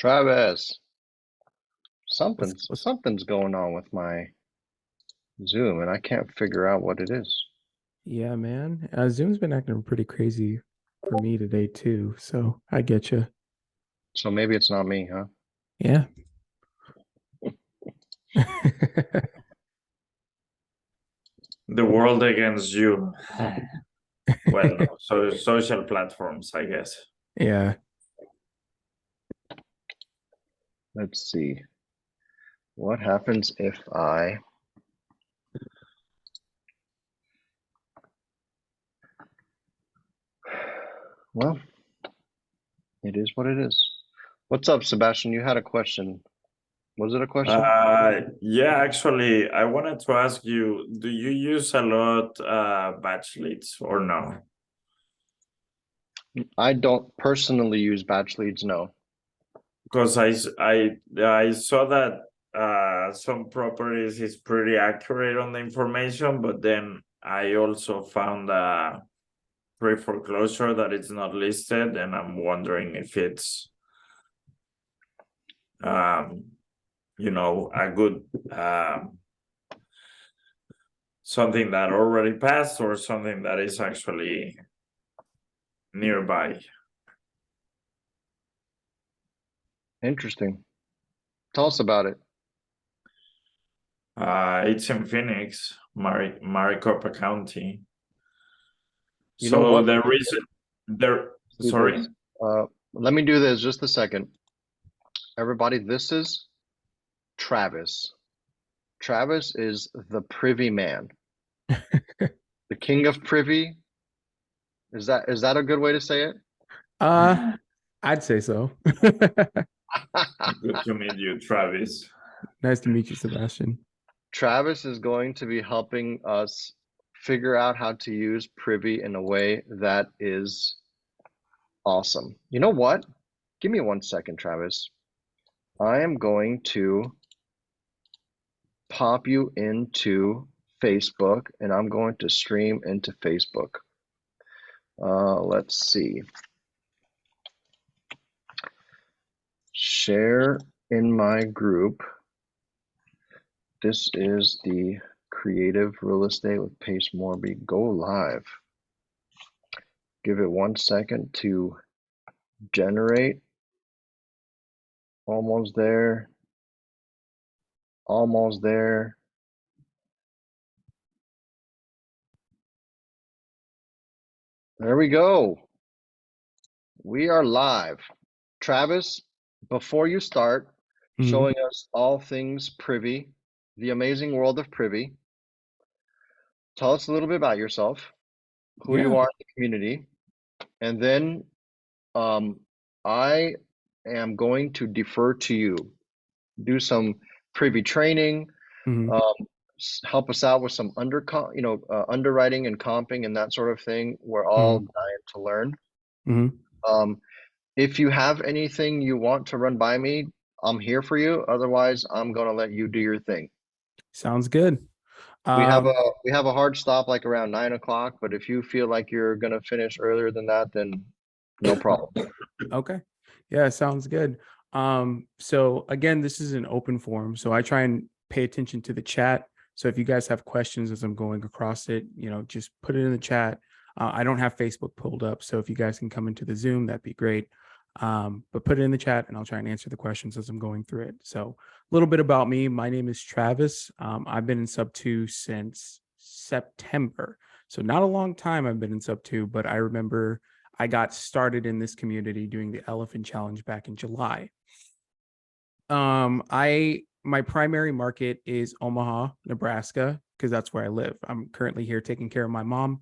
Travis, What's something's what's something's going on with my Zoom, and I can't figure out what it is. yeah, man. Zoom's been acting pretty crazy for me today too. So I get you. So maybe it's not me, huh? Yeah. The world against you. Well, no, so social platforms, I guess. Yeah. Let's see. What happens if I... Well, it is what it is. What's up, Sebastian? You had a question. Was it a question? Yeah, actually, I wanted to ask you, do you use a lot batch leads or no? I don't personally use batch leads, no. Because I saw that some properties is pretty accurate on the information, but then I also found a pre-foreclosure that it's not listed, and I'm wondering if it's a good something that already passed or something that is actually nearby. Interesting. Tell us about it. It's in Phoenix, Maricopa County. You know So what? the reason there, Do sorry. this. Let me do this just a second. Everybody, this is Travis. Travis is the privy man, the king of privy. Is that a good way to say it? Uh, I'd say so. Good to meet you, Travis. Nice to meet you, Sebastian. Travis is going to be helping us figure out how to use Privy in a way that is awesome. You know what? Give me 1 second, Travis. I am going to pop you into Facebook and I'm going to stream into Facebook. Let's see. Share in my group. This is the Creative Real Estate with Pace Morby. Go live. Give it 1 second to generate. Almost there. Almost there. There we go. We are live. Travis, before you start Mhm. showing us all things Privy, the amazing world of Privy, tell us a little bit about yourself, who you Yeah. are in the community, and then I am going to defer to you. Do some Privy training, Mhm. um, help us out with some underwriting and comping and that sort of thing. We're all Mhm. dying to learn. Mhm. Um, if you have anything you want to run by me, I'm here for you. Otherwise, I'm gonna let you do your thing. Sounds good. We have a Um, we have a hard stop like around 9 o'clock, but if you feel like you're gonna finish earlier than that, then no problem. okay. Yeah, sounds good. So again, this is an open forum, so I try and pay attention to the chat. So if you guys have questions as I'm going across it, just put it in the chat. I don't have Facebook pulled up, so if you guys can come into the Zoom, that'd be great. But put it in the chat and I'll try and answer the questions as I'm going through it. So a little bit about me. My name is Travis. I've been in Sub 2 since September. So not a long time I've been in Sub 2, but I remember I got started in this community doing the Elephant Challenge back in July. My primary market is Omaha, Nebraska, because that's where I live. I'm currently here taking care of my mom.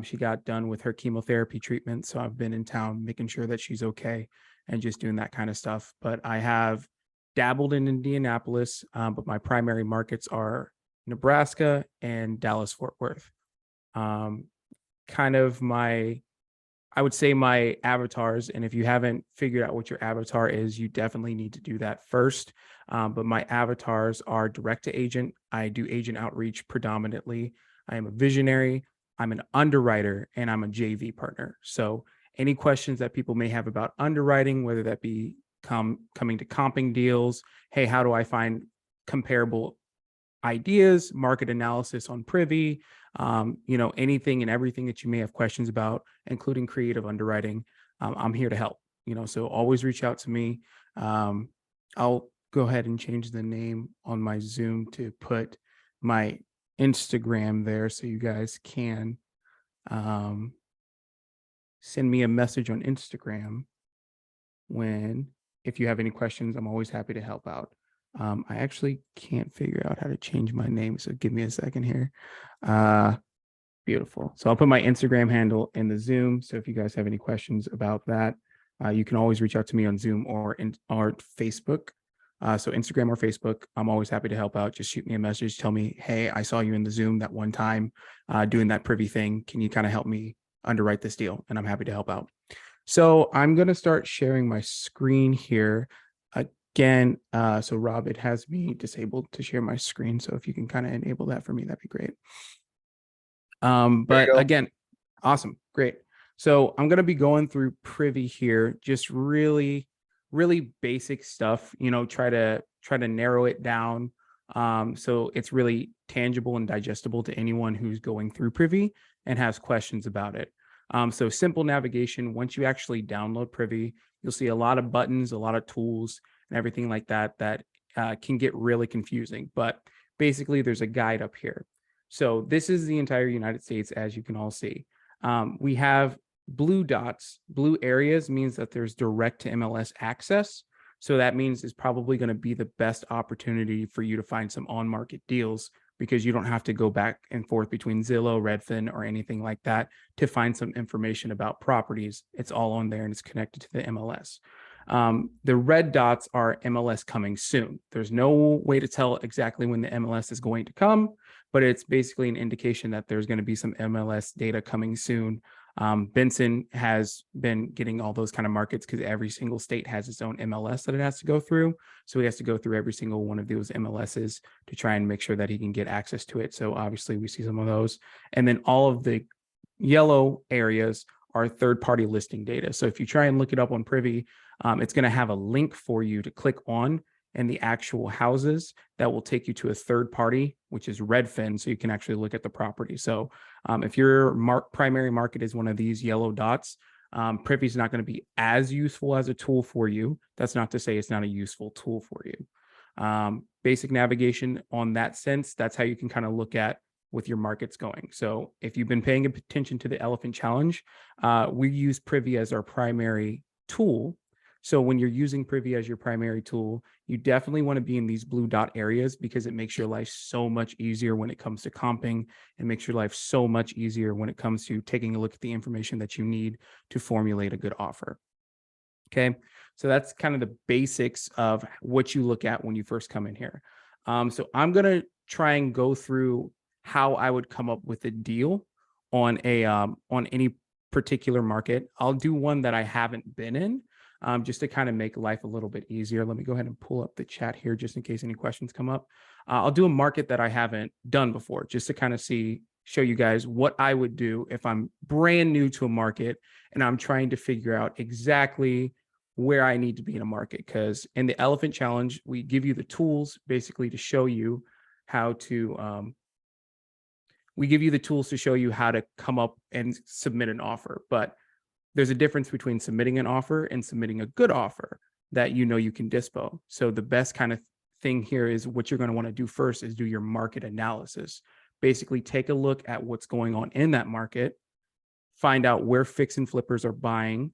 She got done with her chemotherapy treatment, so I've been in town making sure that she's okay and just doing that kind of stuff. But I have dabbled in Indianapolis, but my primary markets are Nebraska and Dallas Fort Worth. Kind of I would say my avatars, and if you haven't figured out what your avatar is, you definitely need to do that first. But my avatars are direct to agent. I do agent outreach predominantly. I am a visionary, I'm an underwriter, and I'm a JV partner. So any questions that people may have about underwriting, whether that be coming to comping deals. Hey, how do I find comparable ideas, market analysis on Privy, anything and everything that you may have questions about, including creative underwriting. I'm here to help, so always reach out to me. I'll go ahead and change the name on my Zoom to put my Instagram there so you guys can send me a message on Instagram if you have any questions. I'm always happy to help out. I actually can't figure out how to change my name, so give me a second here. Beautiful. So I'll put my Instagram handle in the Zoom. So if you guys have any questions about that, you can always reach out to me on Zoom or Facebook. So Instagram or Facebook, I'm always happy to help out. Just shoot me a message. Tell me, hey, I saw you in the Zoom that one time doing that Privy thing. Can you kind of help me underwrite this deal? And I'm happy to help out. So I'm going to start sharing my screen here again. So Rob, it has me disabled to share my screen. So if you can kind of enable that for me, that'd be great. But again, awesome. Great. So I'm going to be going through Privy here, just really basic stuff, try to narrow it down. So it's really tangible and digestible to anyone who's going through Privy and has questions about it. So simple navigation. Once you actually download Privy, you'll see a lot of buttons, a lot of tools and everything like that can get really confusing. But basically there's a guide up here. So this is the entire United States, as you can all see. We have blue dots. Blue areas means that there's direct to MLS access. So that means it's probably going to be the best opportunity for you to find some on-market deals, because you don't have to go back and forth between Zillow, Redfin, or anything like that to find some information about properties. It's all on there and it's connected to the MLS. The red dots are MLS coming soon. There's no way to tell exactly when the MLS is going to come, but it's basically an indication that there's going to be some MLS data coming soon. Benson has been getting all those kind of markets because every single state has its own MLS that it has to go through. So he has to go through every single one of those MLSs to try and make sure that he can get access to it. So obviously we see some of those. And then all of the yellow areas are third-party listing data. So if you try and look it up on Privy, it's going to have a link for you to click on and the actual houses that will take you to a third party, which is Redfin, so you can actually look at the property. So if your primary market is one of these yellow dots, Privy is not going to be as useful as a tool for you. That's not to say it's not a useful tool for you. Basic navigation on that sense, that's how you can kind of look at with your markets going. So if you've been paying attention to the Elephant Challenge, we use Privy as our primary tool. So when you're using Privy as your primary tool, you definitely want to be in these blue dot areas, because it makes your life so much easier when it comes to comping, and makes your life so much easier when it comes to taking a look at the information that you need to formulate a good offer. Okay, so that's kind of the basics of what you look at when you first come in here. So I'm going to try and go through how I would come up with a deal on any particular market. I'll do one that I haven't been in, just to kind of make life a little bit easier. Let me go ahead and pull up the chat here just in case any questions come up. I'll do a market that I haven't done before, just to kind of show you guys what I would do if I'm brand new to a market and I'm trying to figure out exactly where I need to be in a market. Because in the Elephant Challenge, we give you the tools basically to show you how to come up and submit an offer. But there's a difference between submitting an offer and submitting a good offer that you can dispo. So the best kind of thing here is what you're going to want to do first is do your market analysis. Basically take a look at what's going on in that market, find out where fix and flippers are buying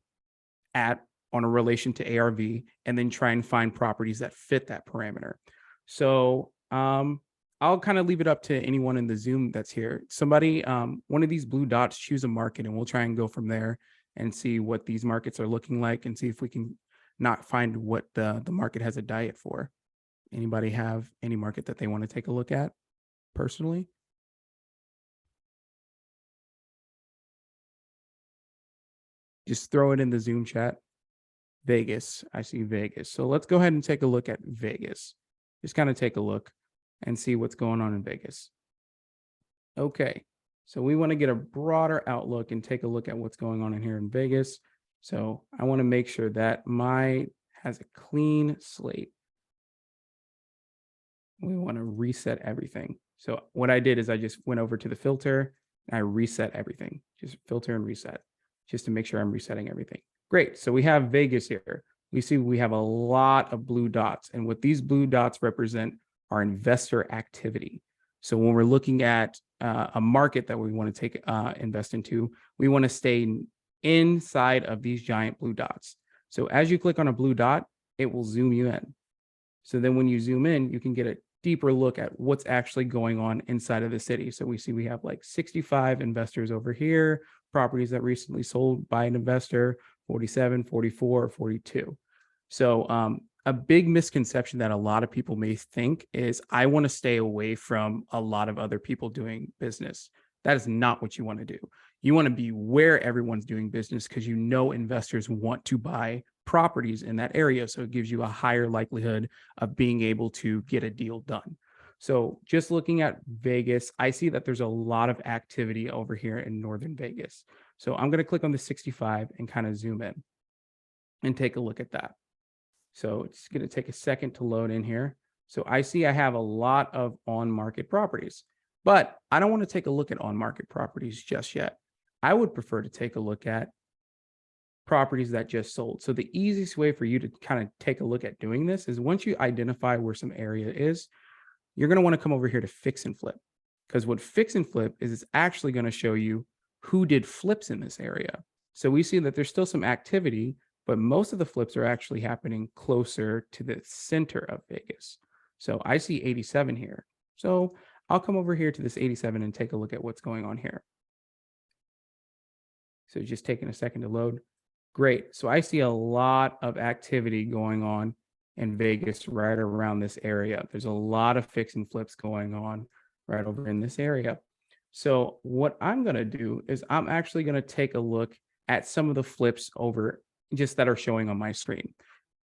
at on a relation to ARV, and then try and find properties that fit that parameter. So I'll kind of leave it up to anyone in the Zoom that's here. Somebody, one of these blue dots, choose a market, and we'll try and go from there and see what these markets are looking like and see if we can not find what the market has a diet for. Anybody have any market that they want to take a look at personally? Just throw it in the Zoom chat. Vegas, I see Vegas. So let's go ahead and take a look at Vegas. Just kind of take a look and see what's going on in Vegas. Okay. So we want to get a broader outlook and take a look at what's going on in here in Vegas. So I want to make sure that my as a clean slate. We want to reset everything. So what I did is I just went over to the filter and I reset everything. Just filter and reset just to make sure I'm resetting everything. Great. So we have Vegas here. We see we have a lot of blue dots, and what these blue dots represent are investor activity. So when we're looking at a market that we want to take invest into, we want to stay inside of these giant blue dots. So as you click on a blue dot, it will zoom you in. So then when you zoom in, you can get a deeper look at what's actually going on inside of the city. So we see we have like 65 investors over here, properties that recently sold by an investor, 47, 44, 42. So a big misconception that a lot of people may think is I want to stay away from a lot of other people doing business. That is not what you want to do. You want to be where everyone's doing business because you know investors want to buy properties in that area. So it gives you a higher likelihood of being able to get a deal done. So just looking at Vegas, I see that there's a lot of activity over here in Northern Vegas. So I'm going to click on the 65 and kind of zoom in and take a look at that. So it's going to take a second to load in here. So I see I have a lot of on-market properties, but I don't want to take a look at on-market properties just yet. I would prefer to take a look at properties that just sold. So the easiest way for you to kind of take a look at doing this is once you identify where some area is, you're going to want to come over here to fix and flip, because what fix and flip is it's actually going to show you who did flips in this area. So we see that there's still some activity, but most of the flips are actually happening closer to the center of Vegas. So I see 87 here. So I'll come over here to this 87 and take a look at what's going on here. So just taking a second to load. Great. So I see a lot of activity going on in Vegas right around this area. There's a lot of fix and flips going on right over in this area. So what I'm going to do is I'm actually going to take a look at some of the flips over just that are showing on my screen,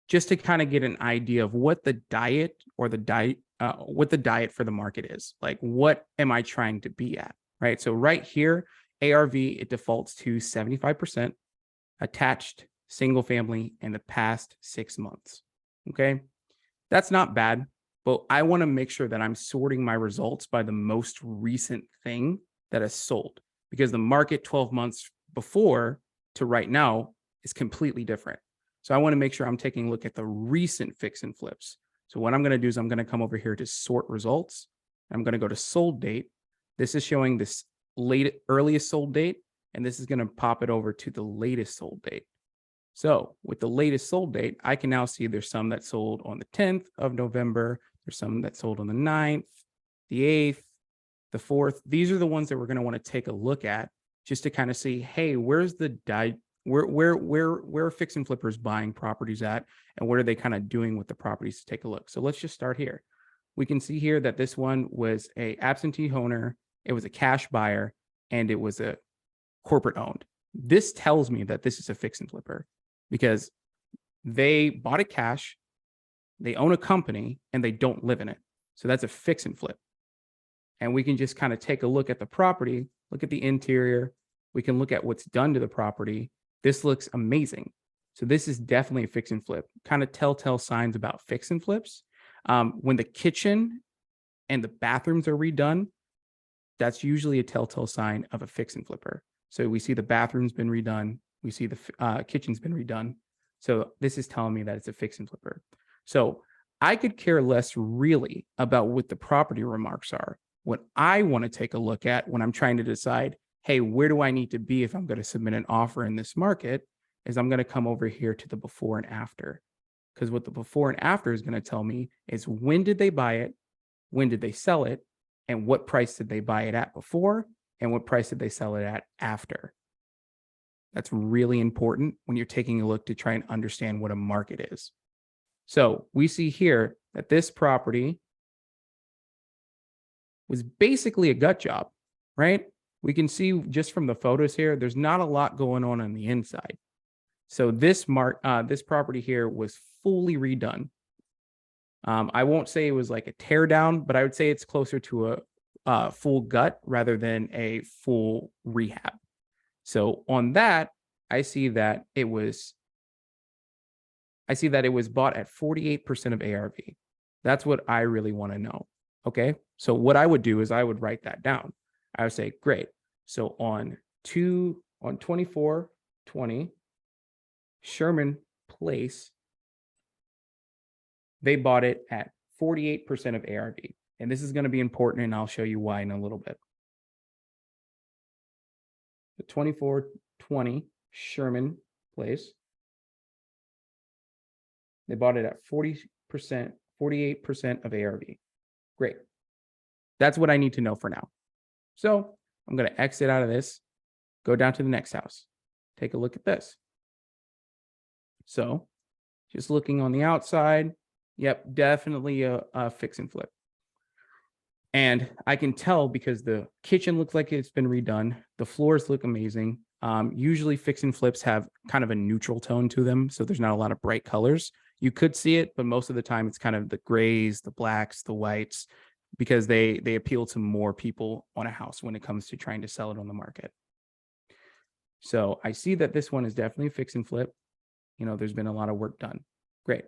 just to kind of get an idea of what the diet or what the diet for the market is. Like, what am I trying to be at, right? So right here, ARV, it defaults to 75% attached single family in the past 6 months. Okay. That's not bad, but I want to make sure that I'm sorting my results by the most recent thing that has sold, because the market 12 months before to right now is completely different. So I want to make sure I'm taking a look at the recent fix and flips. So what I'm going to do is I'm going to come over here to sort results. I'm going to go to sold date. This is showing this earliest sold date, and this is going to pop it over to the latest sold date. So with the latest sold date, I can now see there's some that sold on the 10th of November. There's some that sold on the 9th, the 8th, the 4th. These are the ones that we're going to want to take a look at just to kind of see, hey, where's the where fix and flippers buying properties at, and what are they kind of doing with the properties to take a look. So let's just start here. We can see here that this one was a absentee owner, it was a cash buyer, and it was a corporate owned. This tells me that this is a fix and flipper because they bought it cash, they own a company, and they don't live in it. So that's a fix and flip. And we can just kind of take a look at the property, look at the interior. We can look at what's done to the property. This looks amazing. So this is definitely a fix and flip. Kind of telltale signs about fix and flips. When the kitchen and the bathrooms are redone, that's usually a telltale sign of a fix and flipper. So we see the bathroom's been redone. We see the kitchen's been redone. So this is telling me that it's a fix and flipper. So I could care less really about what the property remarks are. What I want to take a look at when I'm trying to decide, hey, where do I need to be if I'm going to submit an offer in this market, is I'm going to come over here to the before and after. Because what the before and after is going to tell me is when did they buy it, when did they sell it, and what price did they buy it at before, and what price did they sell it at after. That's really important when you're taking a look to try and understand what a market is. So we see here that this property was basically a gut job, right? We can see just from the photos here, there's not a lot going on the inside. So this property here was fully redone. I won't say it was like a tear down, but I would say it's closer to a full gut rather than a full rehab. So on that, I see that it was I see that it was bought at 48% of ARV. That's what I really want to know. Okay. So what I would do is I would write that down. I would say, great. So on 2420 Sherman Place, they bought it at 48% of ARV. And this is going to be important, and I'll show you why in a little bit. The 2420 Sherman Place, they bought it at 40%, 48% of ARV. Great. That's what I need to know for now. So I'm going to exit out of this, go down to the next house, take a look at this. So just looking on the outside, yep, definitely a fix and flip. And I can tell because the kitchen looks like it's been redone. The floors look amazing. Usually fix and flips have kind of a neutral tone to them, so there's not a lot of bright colors. You could see it, but most of the time it's kind of the grays, the blacks, the whites, because they appeal to more people on a house when it comes to trying to sell it on the market. So I see that this one is definitely fix and flip. You know, there's been a lot of work done. Great.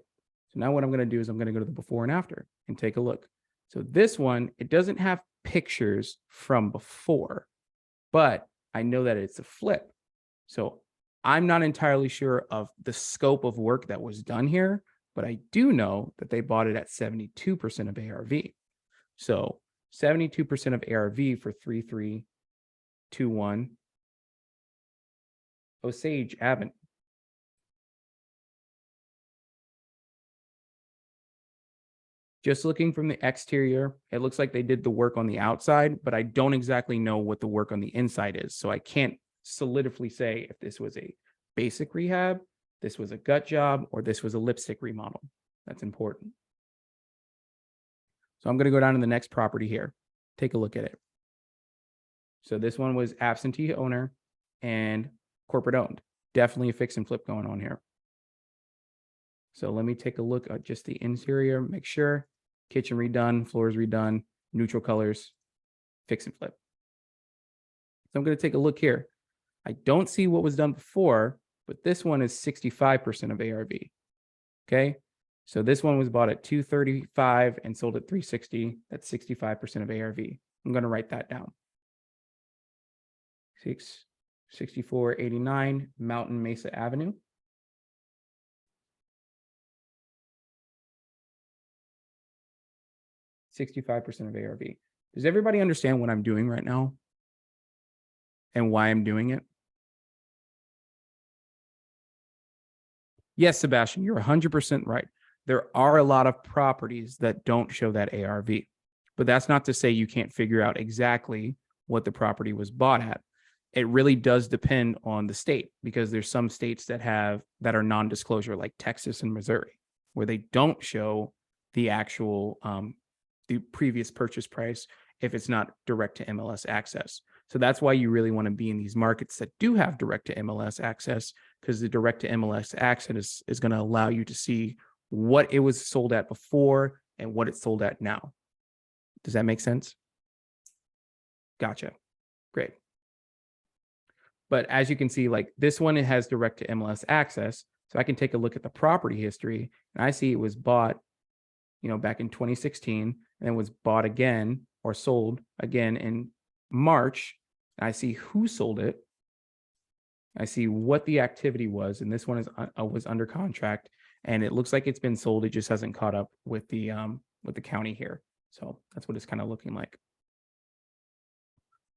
So now what I'm going to do is I'm going to go to the before and after and take a look. So this one, it doesn't have pictures from before, but I know that it's a flip. So I'm not entirely sure of the scope of work that was done here, but I do know that they bought it at 72% of ARV. So 72% of ARV for 3321 Osage Avenue. Just looking from the exterior, it looks like they did the work on the outside, but I don't exactly know what the work on the inside is. So I can't solidify say if this was a basic rehab, this was a gut job, or this was a lipstick remodel. That's important. So I'm going to go down to the next property here. Take a look at it. So this one was absentee owner and corporate owned. Definitely a fix and flip going on here. So let me take a look at just the interior, make sure. Kitchen redone, floors redone, neutral colors, fix and flip. So I'm going to take a look here. I don't see what was done before, but this one is 65% of ARV. Okay. So this one was bought at 235 and sold at 360. That's 65% of ARV. I'm going to write that down. 6489 Mountain Mesa Avenue. %65 of ARV. Does everybody understand what I'm doing right now and why I'm doing it? Yes, Sebastian, you're 100% right. There are a lot of properties that don't show that ARV, but that's not to say you can't figure out exactly what the property was bought at. It really does depend on the state, because there's some states that are non-disclosure, like Texas and Missouri, where they don't show the actual the previous purchase price if it's not direct to MLS access. So that's why you really want to be in these markets that do have direct to MLS access, because the direct to MLS access is going to allow you to see what it was sold at before and what it's sold at now. Does that make sense? Gotcha. Great. But as you can see, like this one, it has direct to MLS access. So I can take a look at the property history, and I see it was bought, you know, back in 2016, and then was bought again or sold again in March. I see who sold it. I see what the activity was, and this one was under contract, and it looks like it's been sold. It just hasn't caught up with the county here. So that's what it's kind of looking like.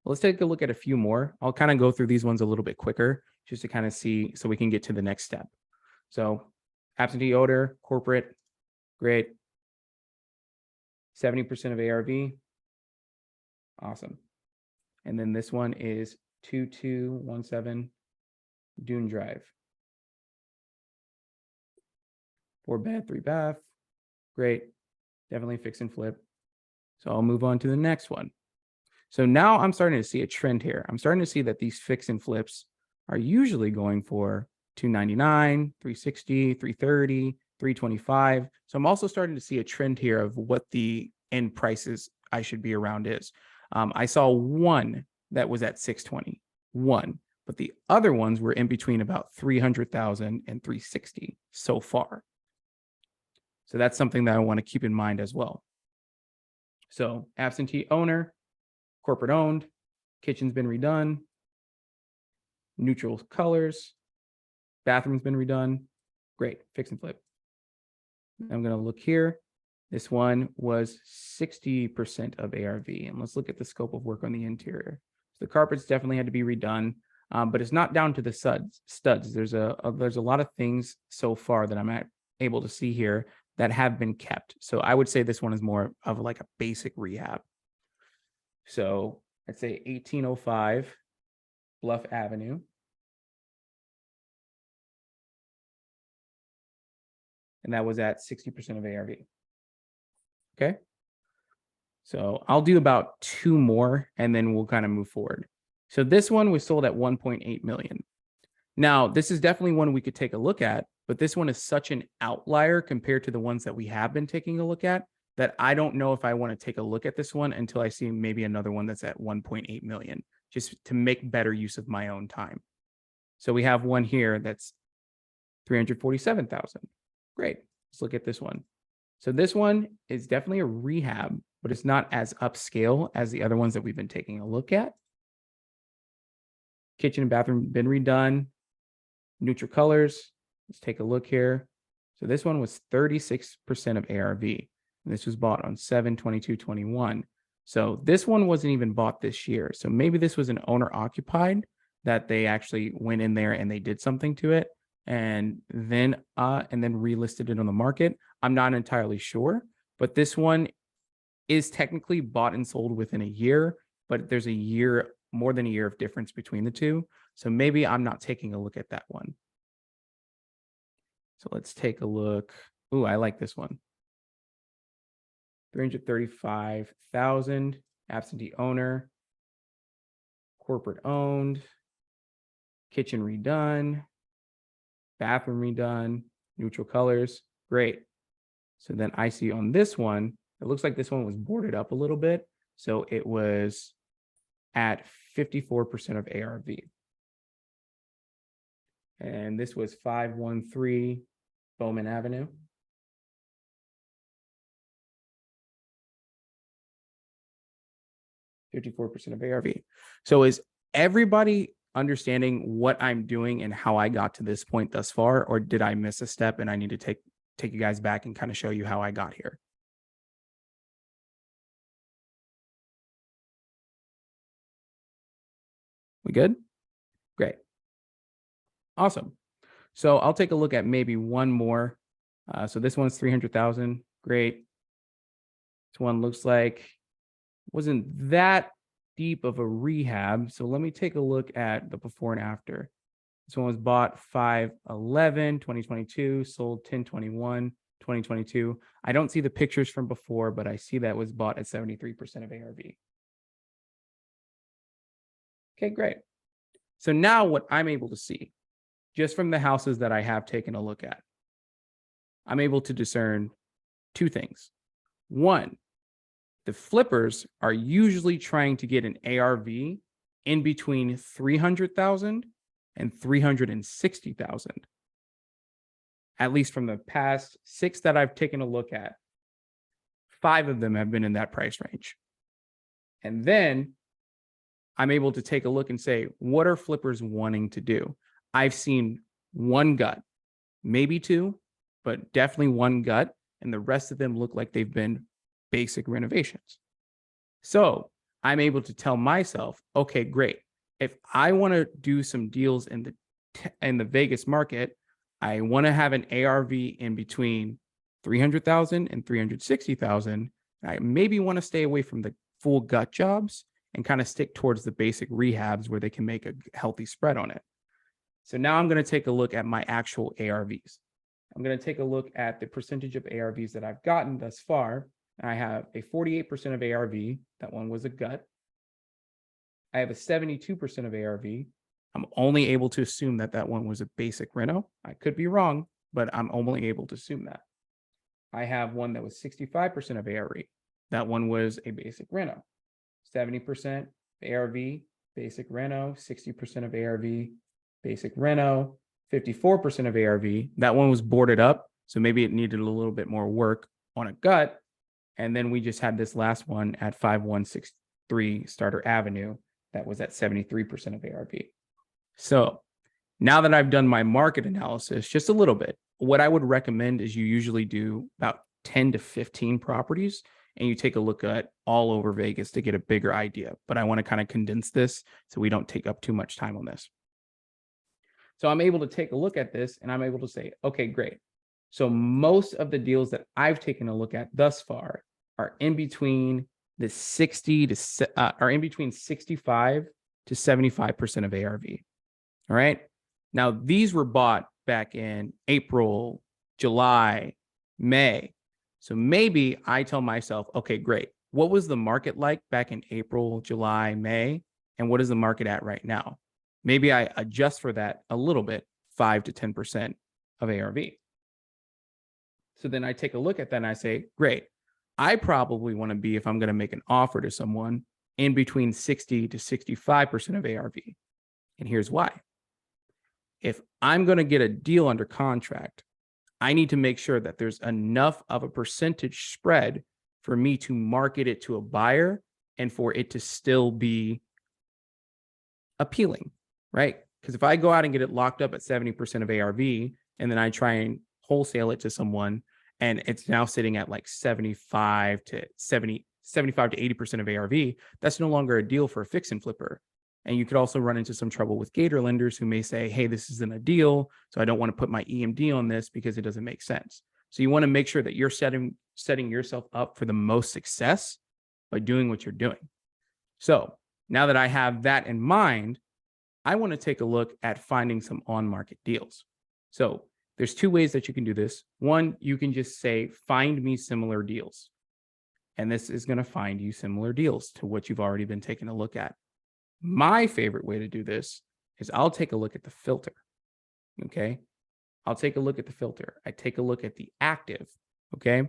Let's take a look at a few more. I'll kind of go through these ones a little bit quicker just to kind of see, so we can get to the next step. So absentee odor, corporate, great. 70% of ARV. Awesome. And then this one is 2217 Dune Drive. 4 bed, 3 bath. Great. Definitely fix and flip. So I'll move on to the next one. So now I'm starting to see a trend here. I'm starting to see that these fix and flips are usually going for $299, $360, $330, $325. So I'm also starting to see a trend here of what the end prices I should be around is. I saw one that was at $620, one, but the other ones were in between about $300,000 and $360 so far. So that's something that I want to keep in mind as well. So absentee owner, corporate owned, kitchen's been redone, neutral colors, bathroom's been redone. Great, fix and flip. I'm going to look here. This one was 60% of ARV. And let's look at the scope of work on the interior. So the carpets definitely had to be redone, but it's not down to the studs. There's a lot of things so far that I'm able to see here that have been kept. So I would say this one is more of like a basic rehab. So I'd say 1805 Bluff Avenue. And that was at 60% of ARV. Okay. So I'll do about 2 more and then we'll kind of move forward. So this one was sold at 1.8 million. Now, this is definitely one we could take a look at, but this one is such an outlier compared to the ones that we have been taking a look at that I don't know if I want to take a look at this one until I see maybe another one that's at 1.8 million, just to make better use of my own time. So we have one here that's 347,000. Great. Let's look at this one. So this one is definitely a rehab, but it's not as upscale as the other ones that we've been taking a look at. Kitchen and bathroom been redone. Neutral colors. Let's take a look here. So this one was 36% of ARV. And this was bought on 7/22/21. So this one wasn't even bought this year. So maybe this was an owner occupied that they actually went in there and they did something to it and then relisted it on the market. I'm not entirely sure, but this one is technically bought and sold within a year, but there's a year, more than a year of difference between the two. So maybe I'm not taking a look at that one. So let's take a look. Ooh, I like this one. 335,000, absentee owner, corporate owned, kitchen redone, bathroom redone, neutral colors. Great. So then I see on this one, it looks like this one was boarded up a little bit. So it was at 54% of ARV. And this was 513 Bowman Avenue. %54 of ARV. So is everybody understanding what I'm doing and how I got to this point thus far, or did I miss a step and I need to take you guys back and kind of show you how I got here? We good? Great. Awesome. So I'll take a look at maybe one more. So this one's 300,000. Great. This one looks like wasn't that deep of a rehab. So let me take a look at the before and after. This one was bought 5/11, 2022, sold 10/21, 2022. I don't see the pictures from before, but I see that was bought at 73% of ARV. Okay, great. So now what I'm able to see, just from the houses that I have taken a look at, I'm able to discern 2 things. One, the flippers are usually trying to get an ARV in between 300,000 and 360,000. At least from the past 6 that I've taken a look at, 5 of them have been in that price range. And then I'm able to take a look and say, what are flippers wanting to do? I've seen 1 gut, maybe 2, but definitely 1 gut, and the rest of them look like they've been basic renovations. So I'm able to tell myself, okay, great. If I want to do some deals in the Vegas market, I want to have an ARV in between 300,000 and 360,000. I maybe want to stay away from the full gut jobs and kind of stick towards the basic rehabs where they can make a healthy spread on it. So now I'm going to take a look at my actual ARVs. I'm going to take a look at the percentage of ARVs that I've gotten thus far. I have a 48% of ARV. That one was a gut. I have a 72% of ARV. I'm only able to assume that that one was a basic reno. I could be wrong, but I'm only able to assume that. I have one that was 65% of ARV. That one was a basic reno. 70% ARV, basic reno. 60% of ARV, basic reno. 54% of ARV. That one was boarded up. So maybe it needed a little bit more work on a gut. And then we just had this last one at 5163 Starter Avenue that was at 73% of ARV. So now that I've done my market analysis just a little bit, what I would recommend is you usually do about 10 to 15 properties and you take a look at all over Vegas to get a bigger idea. But I want to kind of condense this so we don't take up too much time on this. So I'm able to take a look at this and I'm able to say, okay, great. So most of the deals that I've taken a look at thus far are in between the 65 to 75% of ARV. All right. Now, these were bought back in April, July, May. So maybe I tell myself, okay, great. What was the market like back in April, July, May? And what is the market at right now? Maybe I adjust for that a little bit, 5 to 10% of ARV. So then I take a look at that and I say, great. I probably want to be, if I'm going to make an offer to someone, in between 60 to 65% of ARV. And here's why. If I'm going to get a deal under contract, I need to make sure that there's enough of a percentage spread for me to market it to a buyer and for it to still be appealing, right? Because if I go out and get it locked up at 70% of ARV and then I try and wholesale it to someone and it's now sitting at like 75 to 80% of ARV, that's no longer a deal for a fix and flipper. And you could also run into some trouble with gator lenders who may say, hey, this isn't a deal, so I don't want to put my EMD on this because it doesn't make sense. So you want to make sure that you're setting yourself up for the most success by doing what you're doing. So now that I have that in mind, I want to take a look at finding some on-market deals. So there's two ways that you can do this. One, you can just say, find me similar deals. And this is going to find you similar deals to what you've already been taking a look at. My favorite way to do this is I'll take a look at the filter. Okay. I'll take a look at the filter. I take a look at the active. Okay.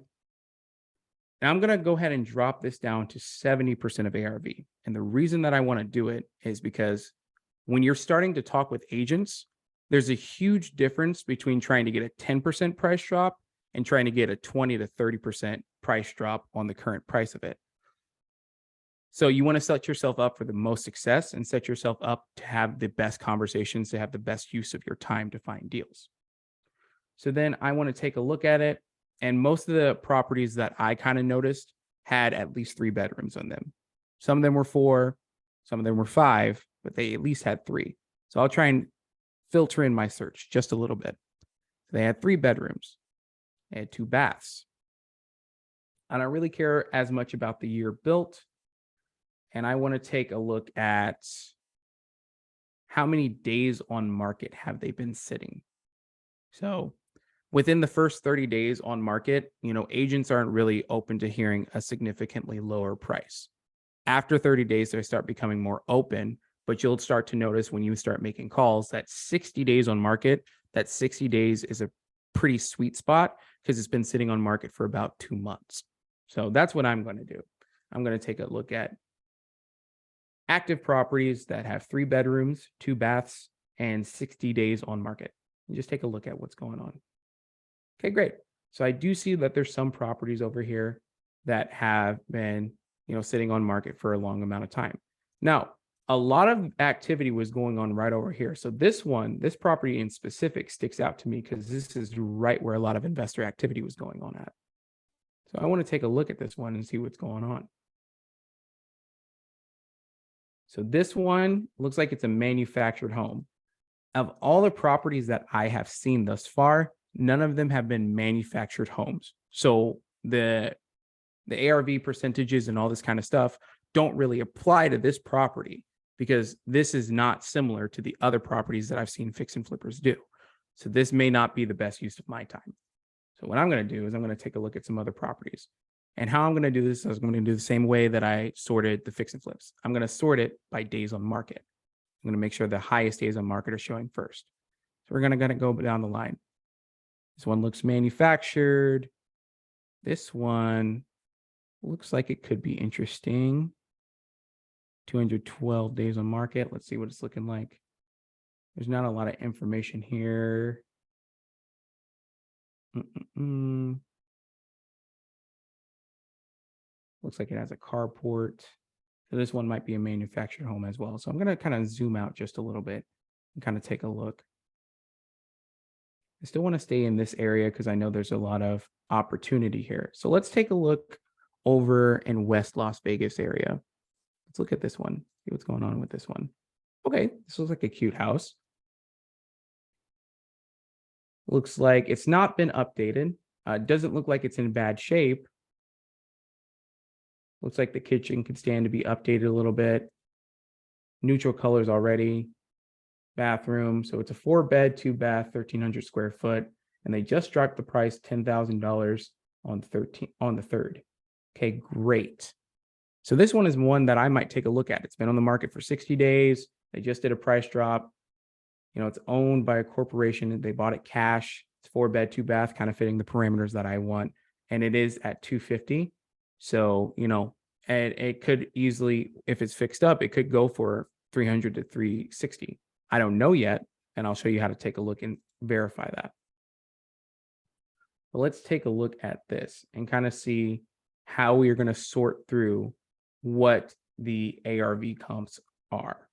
Now I'm going to go ahead and drop this down to 70% of ARV. And the reason that I want to do it is because when you're starting to talk with agents, there's a huge difference between trying to get a 10% price drop and trying to get a 20 to 30% price drop on the current price of it. So you want to set yourself up for the most success and set yourself up to have the best conversations, to have the best use of your time to find deals. So then I want to take a look at it. And most of the properties that I kind of noticed had at least 3 bedrooms on them. Some of them were 4, some of them were 5, but they at least had 3. So I'll try and filter in my search just a little bit. So they had 3 bedrooms. They had 2 baths. I don't really care as much about the year built. And I want to take a look at how many days on market have they been sitting. So within the first 30 days on market, agents aren't really open to hearing a significantly lower price. After 30 days, they start becoming more open, but you'll start to notice when you start making calls that 60 days on market, that 60 days is a pretty sweet spot because it's been sitting on market for about 2 months. So that's what I'm going to do. I'm going to take a look at active properties that have 3 bedrooms, 2 baths, and 60 days on market. And just take a look at what's going on. Okay, great. So I do see that there's some properties over here that have been, sitting on market for a long amount of time. Now, a lot of activity was going on right over here. So this property in specific sticks out to me because this is right where a lot of investor activity was going on at. So I want to take a look at this one and see what's going on. So this one looks like it's a manufactured home. Of all the properties that I have seen thus far, none of them have been manufactured homes. So the ARV percentages and all this kind of stuff don't really apply to this property because this is not similar to the other properties that I've seen fix and flippers do. So this may not be the best use of my time. So what I'm going to do is I'm going to take a look at some other properties. And how I'm going to do this is I'm going to do the same way that I sorted the fix and flips. I'm going to sort it by days on market. I'm going to make sure the highest days on market are showing first. So we're going to go down the line. This one looks manufactured. This one looks like it could be interesting. 212 days on market. Let's see what it's looking like. There's not a lot of information here. Looks like it has a carport. So this one might be a manufactured home as well. So I'm going to kind of zoom out just a little bit and kind of take a look. I still want to stay in this area because I know there's a lot of opportunity here. So let's take a look over in West Las Vegas area. Let's look at this one, see what's going on with this one. Okay, this looks like a cute house. Looks like it's not been updated. Doesn't look like it's in bad shape. Looks like the kitchen could stand to be updated a little bit. Neutral colors already. Bathroom. So it's a 4-bed, 2-bath, 1,300 square foot. And they just dropped the price $10,000 on the 3rd. Okay, great. So this one is one that I might take a look at. It's been on the market for 60 days. They just did a price drop. You know, it's owned by a corporation and they bought it cash. It's 4-bed, 2-bath, kind of fitting the parameters that I want. And it is at $250. So, you know, and it could easily, if it's fixed up, it could go for $300 to $360. I don't know yet, and I'll show you how to take a look and verify that. But let's take a look at this and kind of see how we are going to sort through what the ARV comps are.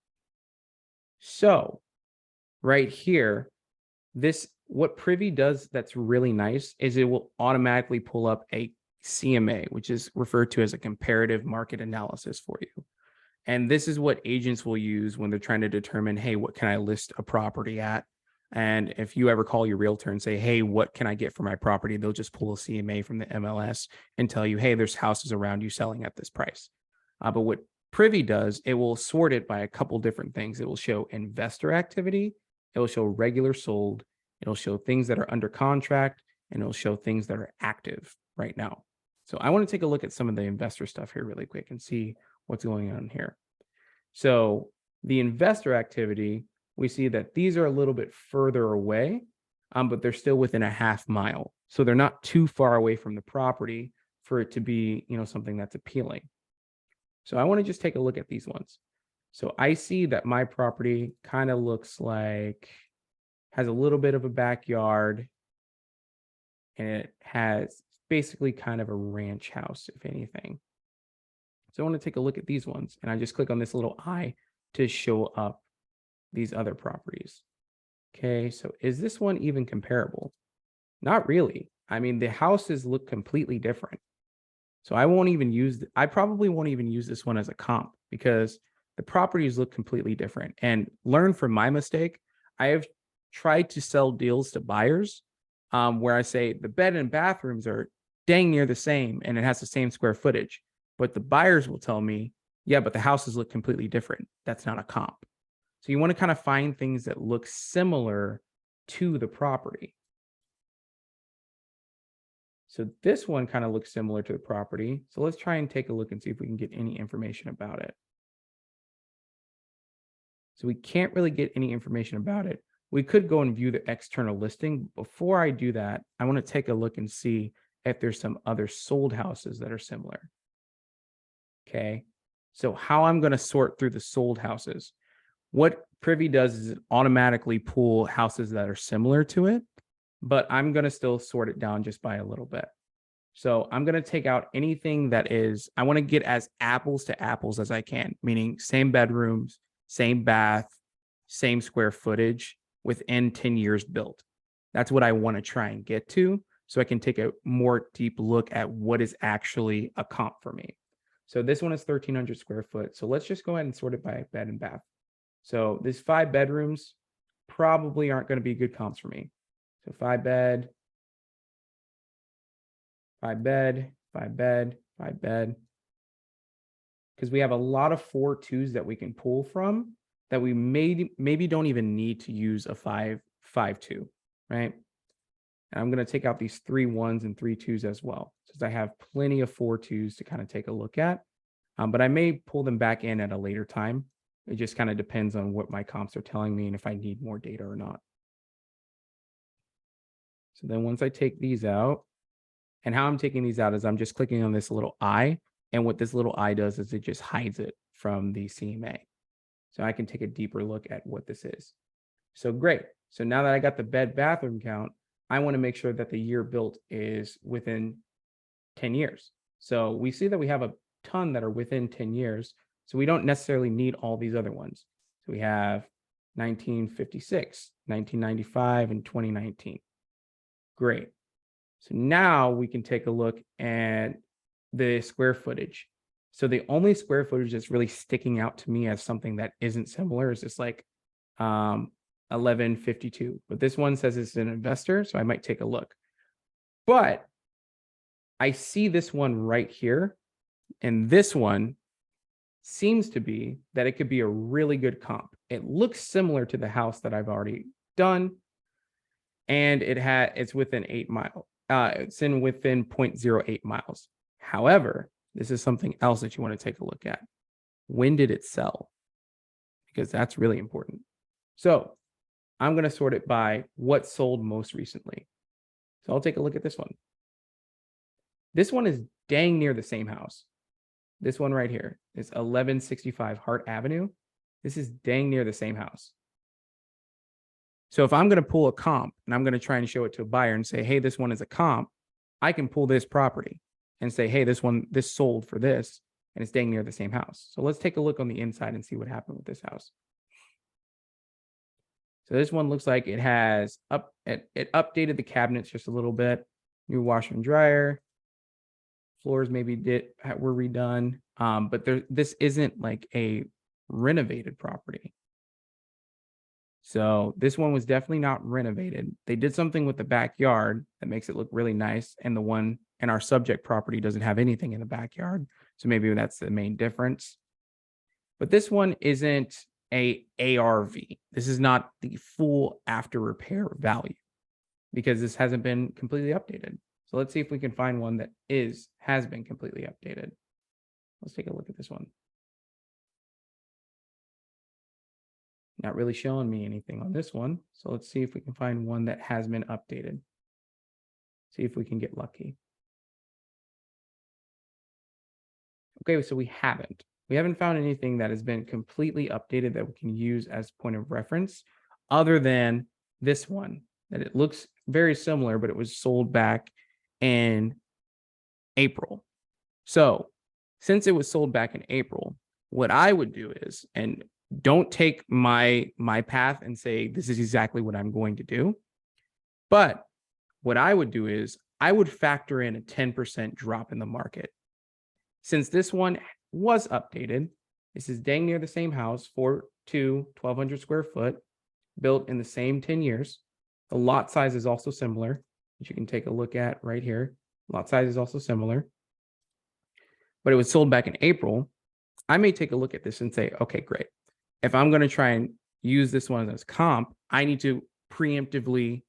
So right here, what Privy does that's really nice is it will automatically pull up a CMA, which is referred to as a comparative market analysis for you. And this is what agents will use when they're trying to determine, hey, what can I list a property at? And if you ever call your realtor and say, hey, what can I get for my property? They'll just pull a CMA from the MLS and tell you, hey, there's houses around you selling at this price. But what Privy does, it will sort it by a couple different things. It will show investor activity. It will show regular sold. It'll show things that are under contract, and it'll show things that are active right now. So I want to take a look at some of the investor stuff here really quick and see what's going on here. So the investor activity, we see that these are a little bit further away, but they're still within a half mile. So they're not too far away from the property for it to be, you know, something that's appealing. So I want to just take a look at these ones. So I see that my property kind of looks like has a little bit of a backyard, and it has basically kind of a ranch house, if anything. So I want to take a look at these ones, and I just click on this little eye to show up these other properties. Okay, so is this one even comparable? Not really. I mean, the houses look completely different. So I probably won't even use this one as a comp because the properties look completely different. And learn from my mistake, I have tried to sell deals to buyers where I say the bed and bathrooms are dang near the same and it has the same square footage. But the buyers will tell me, yeah, but the houses look completely different. That's not a comp. So you want to kind of find things that look similar to the property. So this one kind of looks similar to the property. So let's try and take a look and see if we can get any information about it. So we can't really get any information about it. We could go and view the external listing. Before I do that, I want to take a look and see if there's some other sold houses that are similar. Okay, so how I'm going to sort through the sold houses. What Privy does is it automatically pull houses that are similar to it, but I'm going to still sort it down just by a little bit. So I'm going to take out anything that is, I want to get as apples to apples as I can, meaning same bedrooms, same bath, same square footage within 10 years built. That's what I want to try and get to so I can take a more deep look at what is actually a comp for me. So this one is 1,300 square foot. So let's just go ahead and sort it by bed and bath. So these 5 bedrooms probably aren't going to be good comps for me. So 5 bed, 5 bed, 5 bed, 5 bed. Because we have a lot of 4.2s that we can pull from that we maybe don't even need to use a 5.2, right? And I'm going to take out these 3 1s and 3 2s as well, since I have plenty of 4.2s to kind of take a look at. But I may pull them back in at a later time. It just kind of depends on what my comps are telling me and if I need more data or not. So then once I take these out, and how I'm taking these out is I'm just clicking on this little eye. And what this little eye does is it just hides it from the CMA. So I can take a deeper look at what this is. So great. So now that I got the bed bathroom count, I want to make sure that the year built is within 10 years. So we see that we have a ton that are within 10 years. So we don't necessarily need all these other ones. So we have 1956, 1995, and 2019. Great. So now we can take a look at the square footage. So the only square footage that's really sticking out to me as something that isn't similar is just like 1152. But this one says it's an investor, so I might take a look. But I see this one right here, and this one seems to be that it could be a really good comp. It looks similar to the house that I've already done, and it's within 8 miles. It's within 0.08 miles. However, this is something else that you want to take a look at. When did it sell? Because that's really important. So I'm going to sort it by what sold most recently. So I'll take a look at this one. This one is dang near the same house. This one right here is 1165 Hart Avenue. This is dang near the same house. So if I'm going to pull a comp and I'm going to try and show it to a buyer and say, hey, this one is a comp, I can pull this property and say, hey, this sold for this, and it's dang near the same house. So let's take a look on the inside and see what happened with this house. So this one looks like it has it updated the cabinets just a little bit. New washer and dryer. Floors maybe were redone. But this isn't like a renovated property. So this one was definitely not renovated. They did something with the backyard that makes it look really nice. And the one in our subject property doesn't have anything in the backyard. So maybe that's the main difference. But this one isn't a ARV. This is not the full after repair value because this hasn't been completely updated. So let's see if we can find one that has been completely updated. Let's take a look at this one. Not really showing me anything on this one. So let's see if we can find one that has been updated. See if we can get lucky. Okay, so we haven't. We haven't found anything that has been completely updated that we can use as point of reference other than this one, that it looks very similar, but it was sold back in April. So since it was sold back in April, what I would do is, and don't take my path and say, this is exactly what I'm going to do. But what I would do is I would factor in a 10% drop in the market. Since this one was updated, this is dang near the same house, 1,200 square foot, built in the same 10 years. The lot size is also similar, which you can take a look at right here. Lot size is also similar. But it was sold back in April. I may take a look at this and say, okay, great. If I'm going to try and use this one as comp, I need to preemptively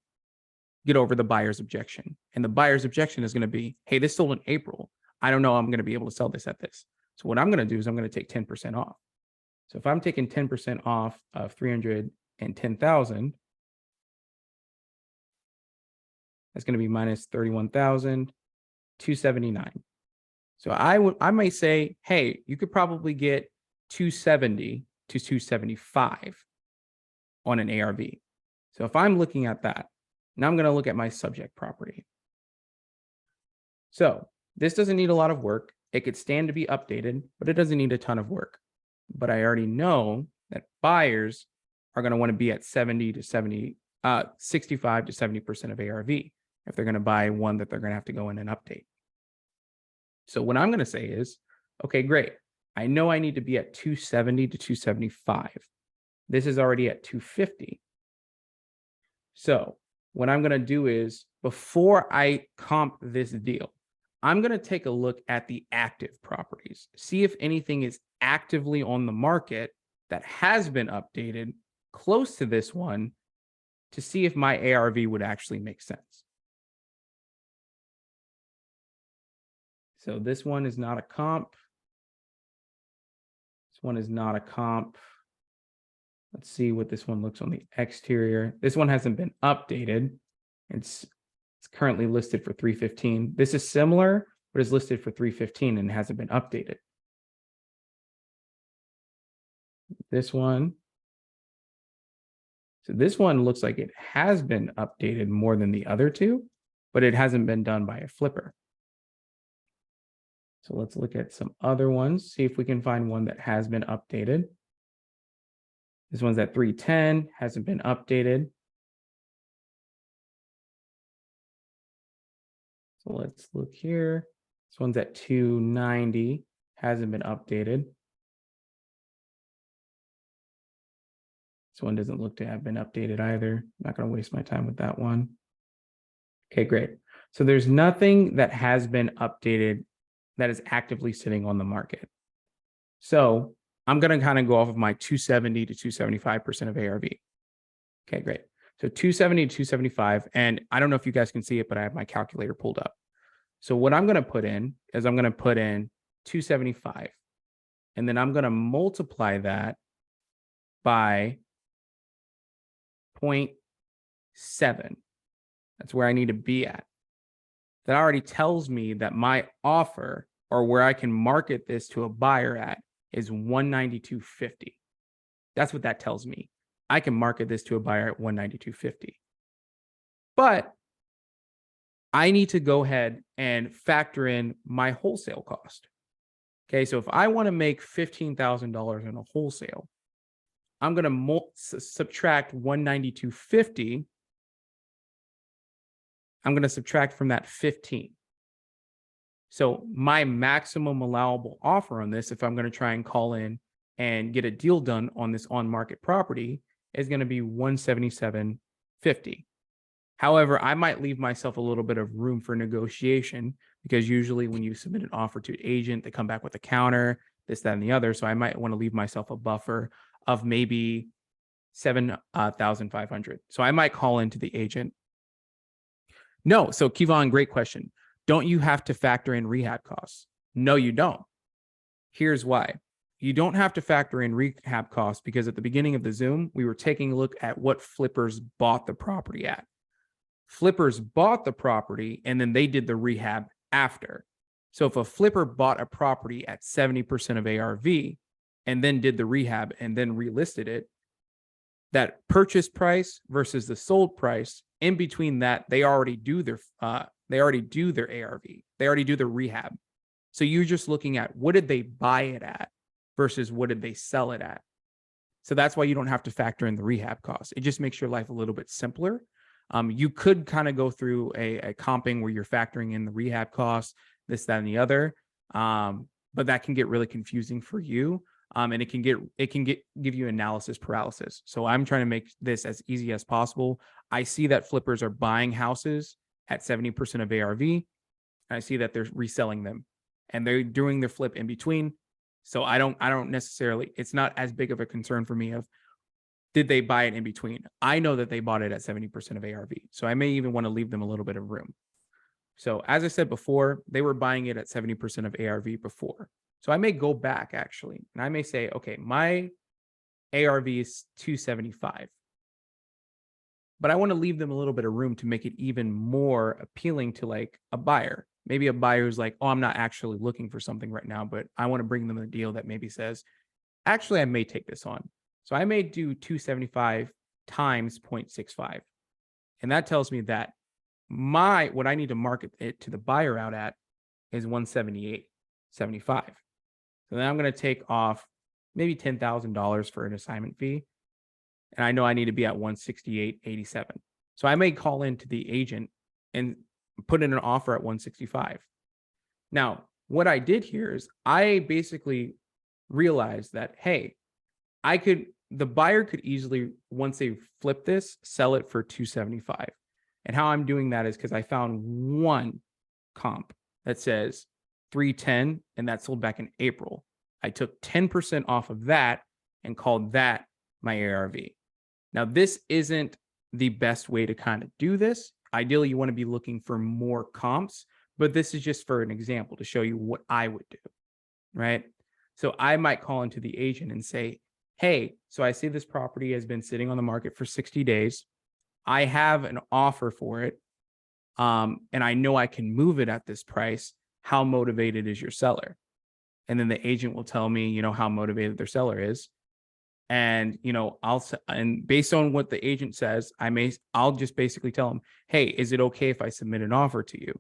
get over the buyer's objection. And the buyer's objection is going to be, hey, this sold in April. I don't know I'm going to be able to sell this at this. So what I'm going to do is I'm going to take 10% off. So if I'm taking 10% off of 310,000, that's going to be minus 31,279. So I might say, hey, you could probably get 270 to 275 on an ARV. So if I'm looking at that, now I'm going to look at my subject property. So this doesn't need a lot of work. It could stand to be updated, but it doesn't need a ton of work. But I already know that buyers are going to want to be at 65 to 70% of ARV if they're going to buy one that they're going to have to go in and update. So what I'm going to say is, okay, great. I know I need to be at 270 to 275. This is already at 250. So what I'm going to do is, before I comp this deal, I'm going to take a look at the active properties, see if anything is actively on the market that has been updated close to this one to see if my ARV would actually make sense. So this one is not a comp. This one is not a comp. Let's see what this one looks on the exterior. This one hasn't been updated. It's currently listed for 315. This is similar, but is listed for 315 and hasn't been updated. This So this one looks like it has been updated more than the other two, but it hasn't been done by a flipper. So let's look at some other ones, see if we can find one that has been updated. This one's at 310, hasn't been updated. So let's look here. This one's at 290, hasn't been updated. This one doesn't look to have been updated either. I'm not going to waste my time with that one. Okay, great. So there's nothing that has been updated that is actively sitting on the market. So I'm going to kind of go off of my 270 to 275% of ARV. Okay, great. So 270 to 275. And I don't know if you guys can see it, but I have my calculator pulled up. So what I'm going to put in is I'm going to put in 275. And then I'm going to multiply that by 0.7. That's where I need to be at. That already tells me that my offer, or where I can market this to a buyer at, is 192.50. That's what that tells me. I can market this to a buyer at 192.50. But I need to go ahead and factor in my wholesale cost. Okay, so if I want to make $15,000 in a wholesale, I'm going to subtract 192.50. I'm going to subtract from that 15. So my maximum allowable offer on this, if I'm going to try and call in and get a deal done on this on-market property, is going to be 177.50. However, I might leave myself a little bit of room for negotiation, because usually when you submit an offer to an agent, they come back with a counter, this, that, and the other. So I might want to leave myself a buffer of maybe 7,500. So I might call into the agent. No, so Kevon, great question. Don't you have to factor in rehab costs? No, you don't. Here's why. You don't have to factor in rehab costs because at the beginning of the Zoom, we were taking a look at what flippers bought the property at. Flippers bought the property and then they did the rehab after. So if a flipper bought a property at 70% of ARV and then did the rehab and then relisted it, that purchase price versus the sold price, in between that, they already do their ARV. They already do the rehab. So you're just looking at what did they buy it at versus what did they sell it at. So that's why you don't have to factor in the rehab costs. It just makes your life a little bit simpler. You could kind of go through a comping where you're factoring in the rehab costs, this, that, and the other. But that can get really confusing for you. And it can give you analysis paralysis. So I'm trying to make this as easy as possible. I see that flippers are buying houses at 70% of ARV. And I see that they're reselling them and they're doing their flip in between. So I don't necessarily, it's not as big of a concern for me of, did they buy it in between? I know that they bought it at 70% of ARV. So I may even want to leave them a little bit of room. So as I said before, they were buying it at 70% of ARV before. So I may go back actually, and I may say, okay, my ARV is 275, but I want to leave them a little bit of room to make it even more appealing to like a buyer. Maybe a buyer who's like, oh, I'm not actually looking for something right now, but I want to bring them a deal that maybe says, actually, I may take this on. So I may do 275 times 0.65. And that tells me that what I need to market it to the buyer out at is 178.75. So then I'm going to take off maybe $10,000 for an assignment fee. And I know I need to be at 168.87. So I may call into the agent and put in an offer at 165. Now, what I did here is I basically realized that, hey, the buyer could easily, once they flip this, sell it for 275. And how I'm doing that is because I found one comp that says 310, and that sold back in April. I took 10% off of that and called that my ARV. Now, this isn't the best way to kind of do this. Ideally, you want to be looking for more comps, but this is just for an example to show you what I would do, right? So I might call into the agent and say, hey, so I see this property has been sitting on the market for 60 days. I have an offer for it, and I know I can move it at this price. How motivated is your seller? And then the agent will tell me, how motivated their seller is. And, and based on what the agent says, I'll just basically tell them, hey, is it okay if I submit an offer to you?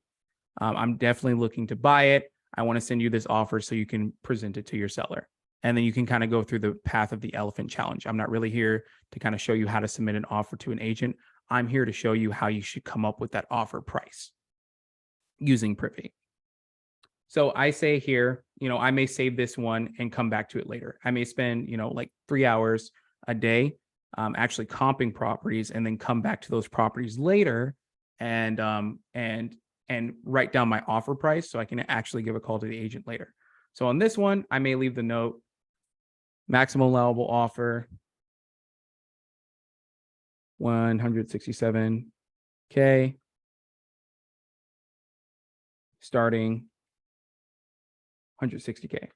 I'm definitely looking to buy it. I want to send you this offer so you can present it to your seller. And then you can kind of go through the path of the elephant challenge. I'm not really here to kind of show you how to submit an offer to an agent. I'm here to show you how you should come up with that offer price using Privy. So I say here, I may save this one and come back to it later. I may spend, like 3 hours a day actually comping properties and then come back to those properties later and write down my offer price so I can actually give a call to the agent later. So on this one, I may leave the note, maximum allowable offer, $167K, starting $160K.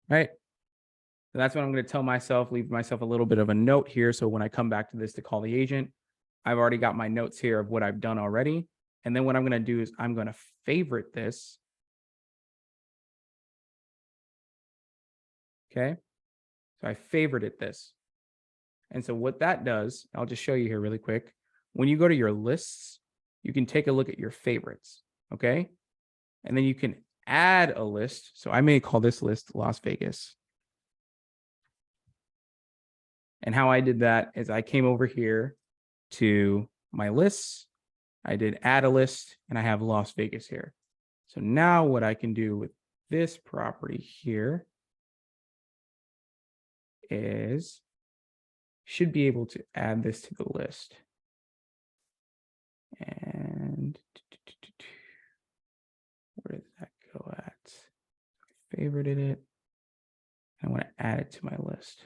Right? So that's what I'm going to tell myself, leave myself a little bit of a note here. So when I come back to this to call the agent, I've already got my notes here of what I've done already. And then what I'm going to do is I'm going to favorite this. Okay. So I favorited this. And so what that does, I'll just show you here really quick. When you go to your lists, you can take a look at your favorites. Okay. And then you can add a list. So I may call this list Las Vegas. And how I did that is I came over here to my lists. I did add a list and I have Las Vegas here. So now what I can do with this property here is should be able to add this to the list. And where did that go at? I favorited it. I want to add it to my list.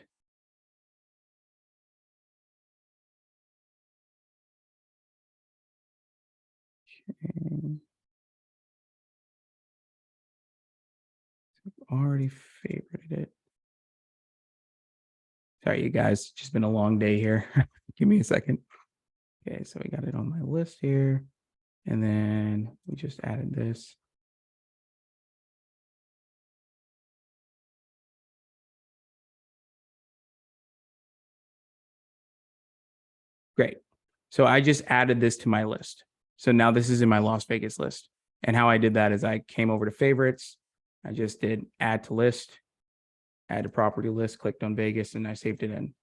Okay. So I've already favorited it. Sorry, you guys, just been a long day here. Give me a second. Okay, so we got it on my list here. And then we just added this. Great. So I just added this to my list. So now this is in my Las Vegas list. And how I did that is I came over to favorites. I just did add to list, add to property list, clicked on Vegas, and I saved it in.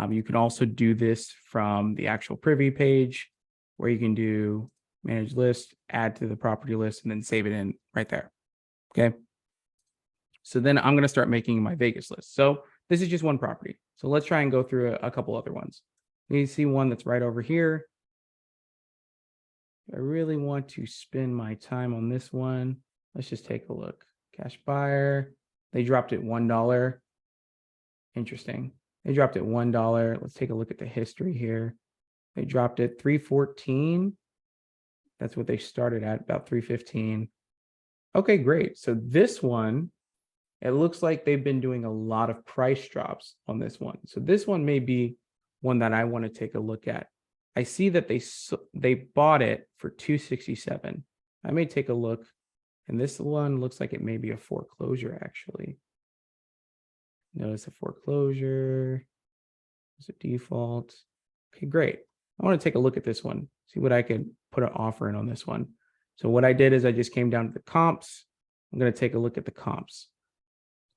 You can also do this from the actual Privy page where you can do manage list, add to the property list, and then save it in right there. Okay. So then I'm going to start making my Vegas list. So this is just one property. So let's try and go through a couple other ones. You see one that's right over here. I really want to spend my time on this one. Let's just take a look. Cash buyer. They dropped it $1. Interesting. They dropped it $1. Let's take a look at the history here. They dropped it $314. That's what they started at, about $315. Okay, great. So this one, it looks like they've been doing a lot of price drops on this one. So this one may be one that I want to take a look at. I see that they bought it for $267. I may take a look, and this one looks like it may be a foreclosure actually. Notice a foreclosure. There's a default. Okay, great. I want to take a look at this one, see what I could put an offer in on this one. So what I did is I just came down to the comps. I'm going to take a look at the comps.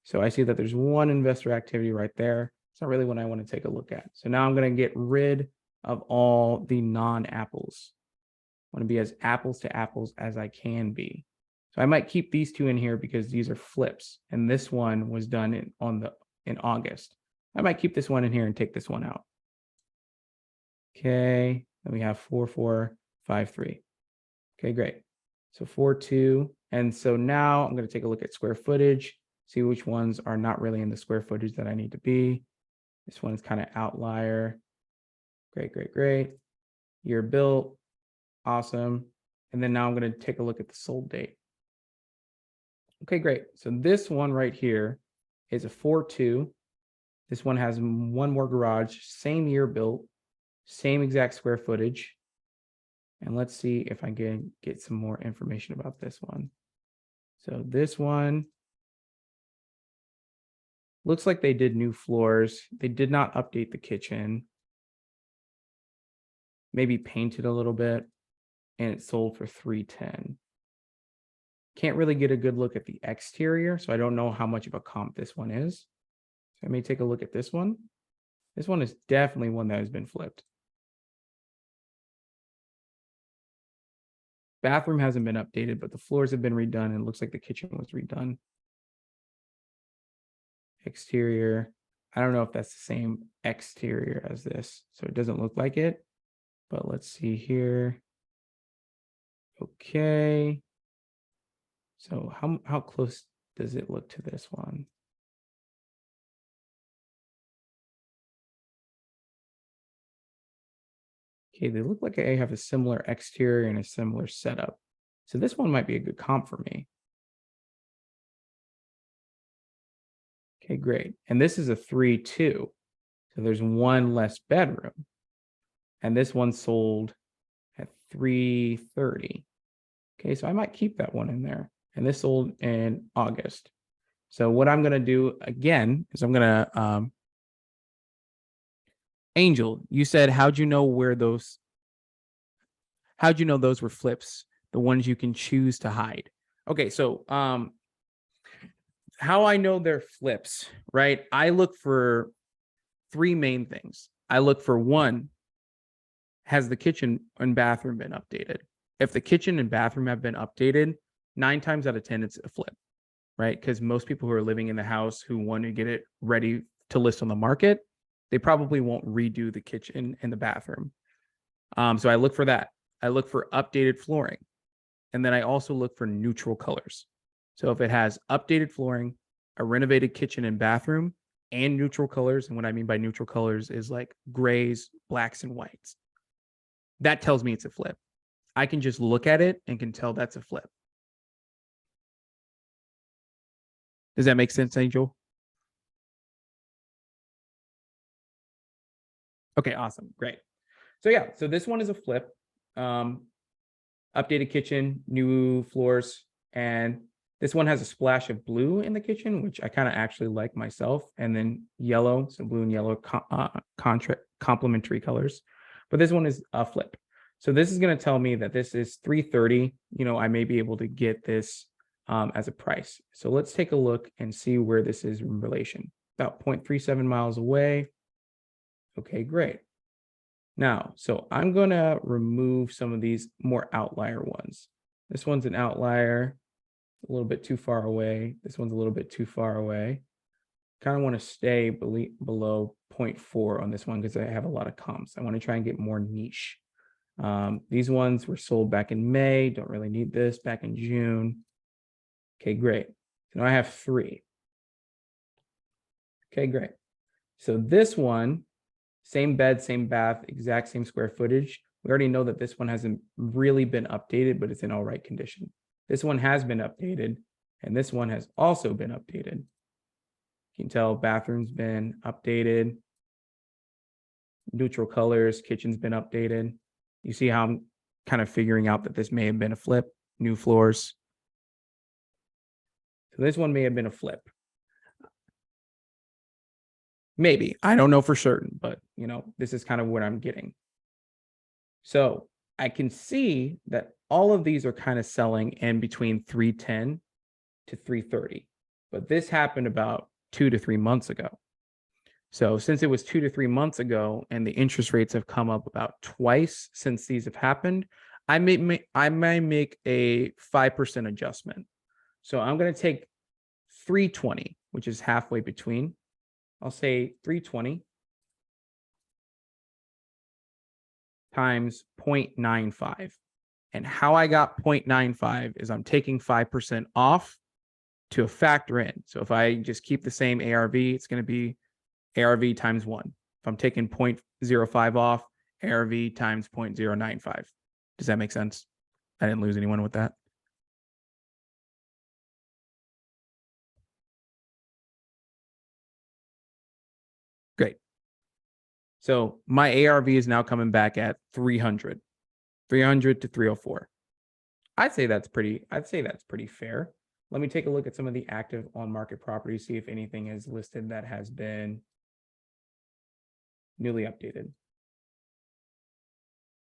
So I see that there's one investor activity right there. It's not really what I want to take a look at. So now I'm going to get rid of all the non-apples. I want to be as apples to apples as I can be. So I might keep these two in here because these are flips. And this one was done in August. I might keep this one in here and take this one out. Okay, then we have 4453. Okay, great. So 42. And so now I'm going to take a look at square footage, see which ones are not really in the square footage that I need to be. This one's kind of outlier. Great, great, great. Year built. Awesome. And then now I'm going to take a look at the sold date. Okay, great. So this one right here is a 4.2. This one has one more garage, same year built, same exact square footage. And let's see if I can get some more information about this one. So this one Looks like they did new floors. They did not update the kitchen. Maybe painted a little bit, and it sold for $310. Can't really get a good look at the exterior, so I don't know how much of a comp this one is. So I may take a look at this one. This one is definitely one that has been flipped. Bathroom hasn't been updated, but the floors have been redone, and it looks like the kitchen was redone. Exterior, I don't know if that's the same exterior as this, so it doesn't look like it, but let's see here. Okay. So how close does it look to this one? Okay, they look like they have a similar exterior and a similar setup. So this one might be a good comp for me. Okay, great. And this is a 3-2. So there's one less bedroom. And this one sold at $330. Okay, so I might keep that one in there. And this sold in August. So what I'm going to do again is I'm going to Angel, you said how'd you know those were flips, the ones you can choose to hide? Okay, so how I know they're flips, right? I look for three main things. I look for one, has the kitchen and bathroom been updated? If the kitchen and bathroom have been updated, 9 times out of 10, it's a flip, right? Because most people who are living in the house who want to get it ready to list on the market, they probably won't redo the kitchen and the bathroom. So I look for that. I look for updated flooring. And then I also look for neutral colors. So if it has updated flooring, a renovated kitchen and bathroom, and neutral colors, and what I mean by neutral colors is like grays, blacks, and whites, that tells me it's a flip. I can just look at it and can tell that's a flip. Does that make sense, Angel? Okay, awesome. Great. So yeah, so this one is a flip. Updated kitchen, new floors, and this one has a splash of blue in the kitchen, which I kind of actually like myself, and then yellow, so blue and yellow complementary colors. But this one is a flip. So this is going to tell me that this is $330. You know, I may be able to get this as a price. So let's take a look and see where this is in relation. About 0.37 miles away. Okay, great. Now, so I'm going to remove some of these more outlier ones. This one's an outlier, a little bit too far away. This one's a little bit too far away. Kind of want to stay below 0.4 on this one because I have a lot of comps. I want to try and get more niche. These ones were sold back in May. Don't really need this. Back in June. Okay, great. So now I have 3. Okay, great. So this one, same bed, same bath, exact same square footage. We already know that this one hasn't really been updated, but it's in all right condition. This one has been updated, and this one has also been updated. You can tell bathroom's been updated. Neutral colors, kitchen's been updated. You see how I'm kind of figuring out that this may have been a flip, new floors. So this one may have been a flip. Maybe, I don't know for certain, but you know, this is kind of what I'm getting. So I can see that all of these are kind of selling in between 310 to 330, but this happened about 2 to 3 months ago. So since it was 2 to 3 months ago and the interest rates have come up about twice since these have happened, I may make a 5% adjustment. So I'm going to take 320, which is halfway between. I'll say 320 times 0.95. And how I got 0.95 is I'm taking 5% off to factor in. So if I just keep the same ARV, it's going to be ARV times 1. If I'm taking 0.05 off, ARV times 0.095. Does that make sense? I didn't lose anyone with that. Great. So my ARV is now coming back at 300 to 304. I'd say that's pretty fair. Let me take a look at some of the active on-market properties, see if anything is listed that has been newly updated.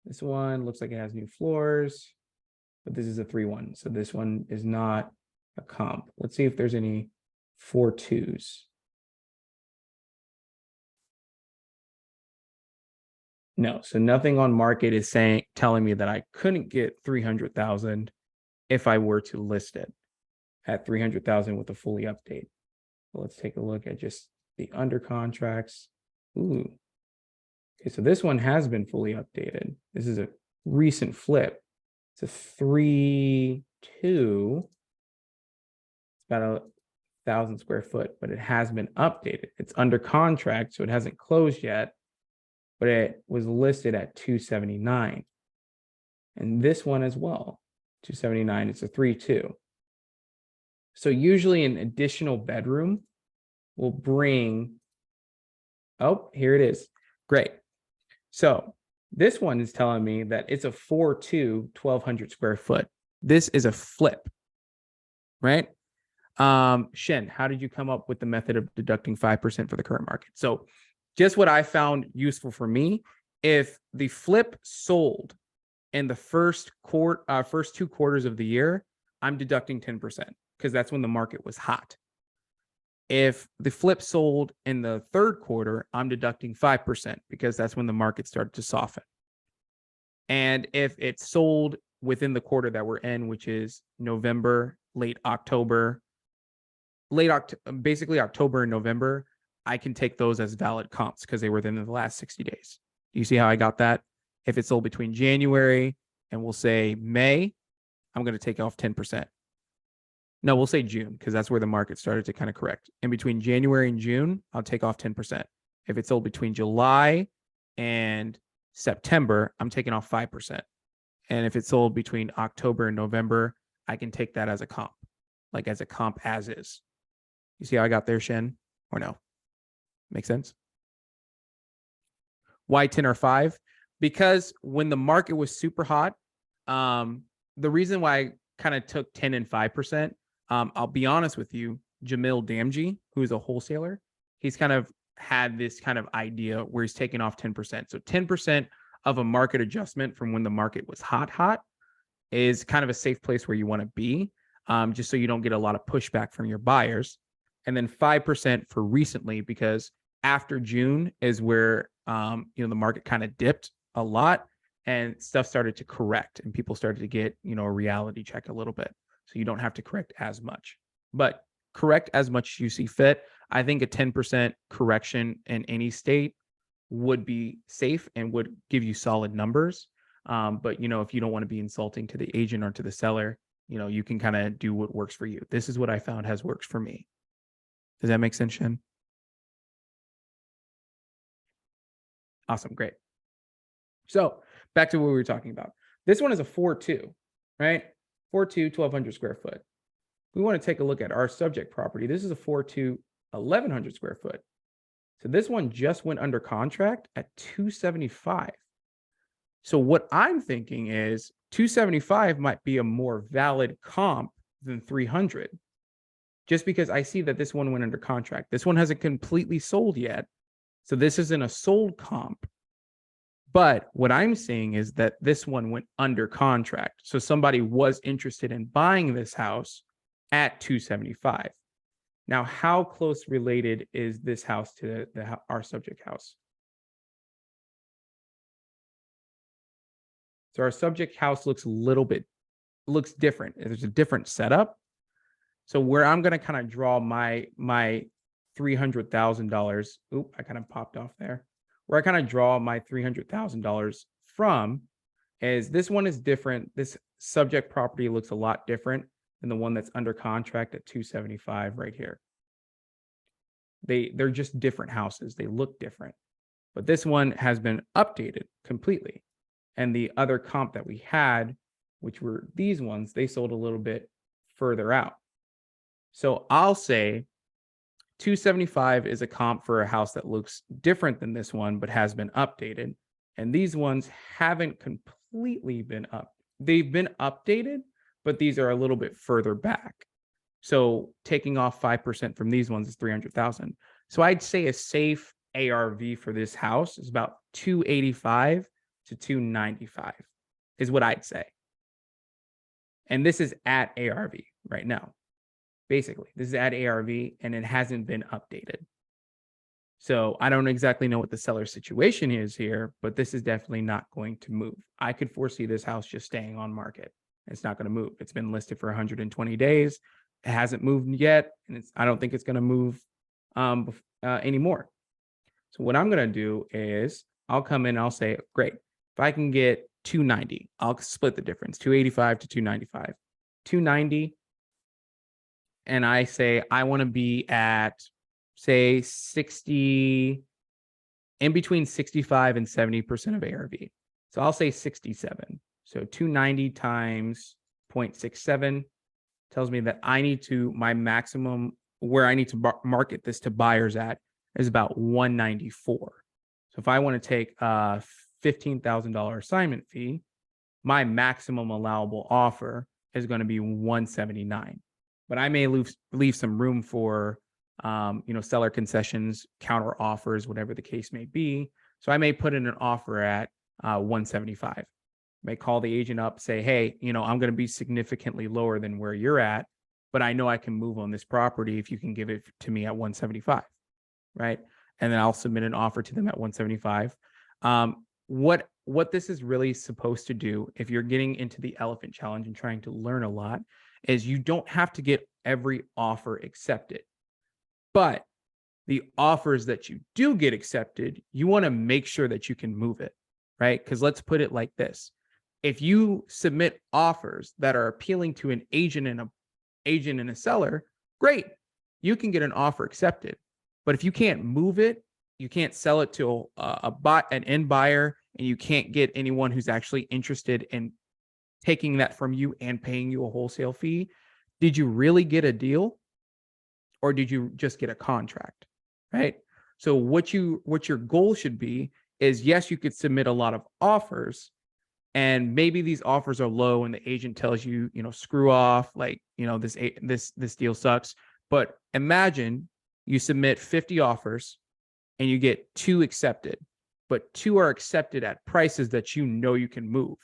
This one looks like it has new floors, but this is a 3-1. So this one is not a comp. Let's see if there's any 4-2s. No, so nothing on market is telling me that I couldn't get 300,000 if I were to list it at 300,000 with a fully update. Let's take a look at just the under contracts. Ooh. Okay, so this one has been fully updated. This is a recent flip. It's a 3-2. It's about 1,000 square foot, but it has been updated. It's under contract, so it hasn't closed yet, but it was listed at 279. And this one as well, 279, it's a 3-2. So usually an additional bedroom will bring, oh, here it is. Great. So this one is telling me that it's a 4-2, 1,200 square foot. This is a flip, right? Shen, how did you come up with the method of deducting 5% for the current market? So just what I found useful for me, if the flip sold in the first 2 quarters of the year, I'm deducting 10% because that's when the market was hot. If the flip sold in the 3rd quarter, I'm deducting 5% because that's when the market started to soften. And if it sold within the quarter that we're in, which is November, late October, basically October and November, I can take those as valid comps because they were within the last 60 days. Do you see how I got that? If it sold between January and we'll say May, I'm going to take off 10%. No, we'll say June because that's where the market started to kind of correct. In between January and June, I'll take off 10%. If it sold between July and September, I'm taking off 5%. And if it sold between October and November, I can take that as a comp, like as a comp as is. You see how I got there, Shen? Or no? Make sense? Why 10 or 5? Because when the market was super hot, the reason why I kind of took 10 and 5%, I'll be honest with you, Jamil Damji, who's a wholesaler, he's kind of had this kind of idea where he's taking off 10%. So 10% of a market adjustment from when the market was hot is kind of a safe place where you want to be, just so you don't get a lot of pushback from your buyers. And then 5% for recently, because after June is where the market kind of dipped a lot and stuff started to correct and people started to get, a reality check a little bit. So you don't have to correct as much, but correct as much as you see fit. I think a 10% correction in any state would be safe and would give you solid numbers. But if you don't want to be insulting to the agent or to the seller, you can kind of do what works for you. This is what I found has worked for me. Does that make sense, Shen? Awesome. Great. So back to what we were talking about. This one is a 4-2, right? 4-2, 1,200 square foot. We want to take a look at our subject property. This is a 4-2, 1,100 square foot. So this one just went under contract at 275. So what I'm thinking is 275 might be a more valid comp than 300, just because I see that this one went under contract. This one hasn't completely sold yet. So this isn't a sold comp. But what I'm seeing is that this one went under contract. So somebody was interested in buying this house at 275. Now, how close related is this house to our subject house? So our subject house looks different. There's a different setup. So where I'm going to kind of draw my $300,000. Oop, I kind of popped off there. Where I kind of draw my $300,000 from is this one is different. This subject property looks a lot different than the one that's under contract at 275 right here. They're just different houses. They look different. But this one has been updated completely. And the other comp that we had, which were these ones, they sold a little bit further out. So I'll say 275 is a comp for a house that looks different than this one, but has been updated. And these ones haven't completely been up. They've been updated, but these are a little bit further back. So taking off 5% from these ones is 300,000. So I'd say a safe ARV for this house is about 285 to 295 is what I'd say. And this is at ARV right now. Basically, this is at ARV and it hasn't been updated. So I don't exactly know what the seller situation is here, but this is definitely not going to move. I could foresee this house just staying on market. It's not going to move. It's been listed for 120 days. It hasn't moved yet, and I don't think it's going to move anymore. So what I'm going to do is I'll come in and I'll say, great, if I can get 290, I'll split the difference, 285 to 295. 290, and I say I want to be at, say, 60, in between 65 and 70% of ARV. So I'll say 67. So 290 times 0.67 tells me that I need to, my maximum where I need to market this to buyers at is about 194. So if I want to take a $15,000 assignment fee, my maximum allowable offer is going to be 179. But I may leave some room for seller concessions, counter offers, whatever the case may be. So I may put in an offer at 175. May call the agent up, say, hey, I'm going to be significantly lower than where you're at, but I know I can move on this property if you can give it to me at 175, right? And then I'll submit an offer to them at 175. What this is really supposed to do, if you're getting into the elephant challenge and trying to learn a lot, is you don't have to get every offer accepted. But the offers that you do get accepted, you want to make sure that you can move it, right? Because let's put it like this. If you submit offers that are appealing to an agent and a seller, great. You can get an offer accepted. But if you can't move it, you can't sell it to an end buyer, and you can't get anyone who's actually interested in taking that from you and paying you a wholesale fee, did you really get a deal? Or did you just get a contract, right? So what your goal should be is, yes, you could submit a lot of offers, and maybe these offers are low and the agent tells you, screw off, like, this deal sucks. But imagine you submit 50 offers and you get 2 accepted, but 2 are accepted at prices that you can move.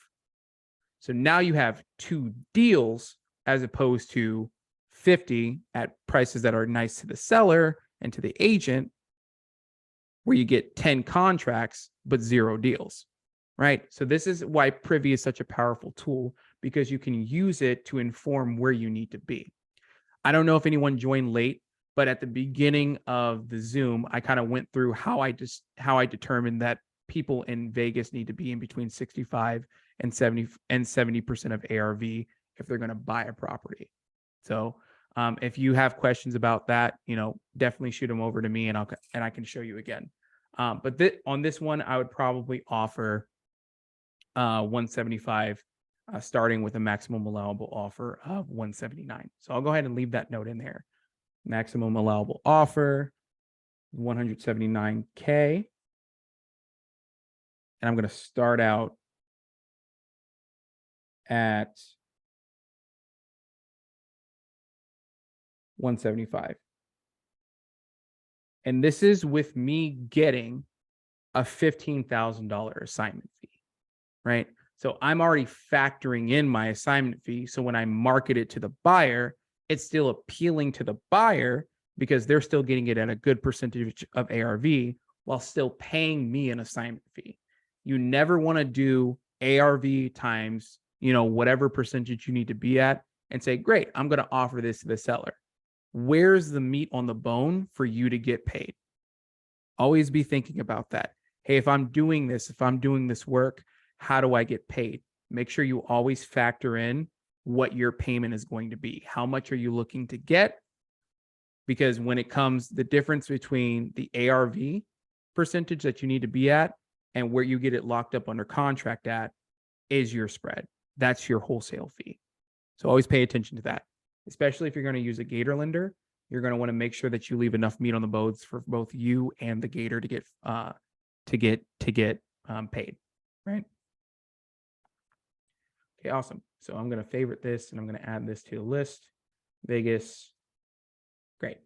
So now you have 2 deals as opposed to 50 at prices that are nice to the seller and to the agent, where you get 10 contracts but 0 deals, right? So this is why Privy is such a powerful tool, because you can use it to inform where you need to be. I don't know if anyone joined late, but at the beginning of the Zoom, I kind of went through how I determined that people in Vegas need to be in between 65 and 70% of ARV if they're going to buy a property. So if you have questions about that, definitely shoot them over to me and I can show you again. But on this one, I would probably offer 175, starting with a maximum allowable offer of 179. So I'll go ahead and leave that note in there. Maximum allowable offer, 179K. And I'm going to start out at 175. And this is with me getting a $15,000 assignment fee, right? So I'm already factoring in my assignment fee. So when I market it to the buyer, it's still appealing to the buyer because they're still getting it at a good percentage of ARV while still paying me an assignment fee. You never want to do ARV times, whatever percentage you need to be at and say, great, I'm going to offer this to the seller. Where's the meat on the bone for you to get paid? Always be thinking about that. Hey, if I'm doing this work, how do I get paid? Make sure you always factor in what your payment is going to be. How much are you looking to get? Because when it comes, the difference between the ARV percentage that you need to be at and where you get it locked up under contract at is your spread. That's your wholesale fee. So always pay attention to that. Especially if you're going to use a gator lender, you're going to want to make sure that you leave enough meat on the bones for both you and the gator to get paid, right? Okay, awesome. So I'm going to favorite this and I'm going to add this to the list. Vegas. Great.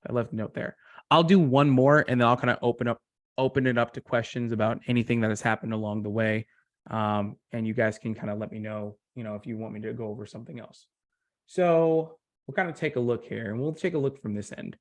I left a note there. I'll do one more and then I'll kind of open it up to questions about anything that has happened along the way. And you guys can kind of let me know, if you want me to go over something else. So we'll kind of take a look here and we'll take a look from this end.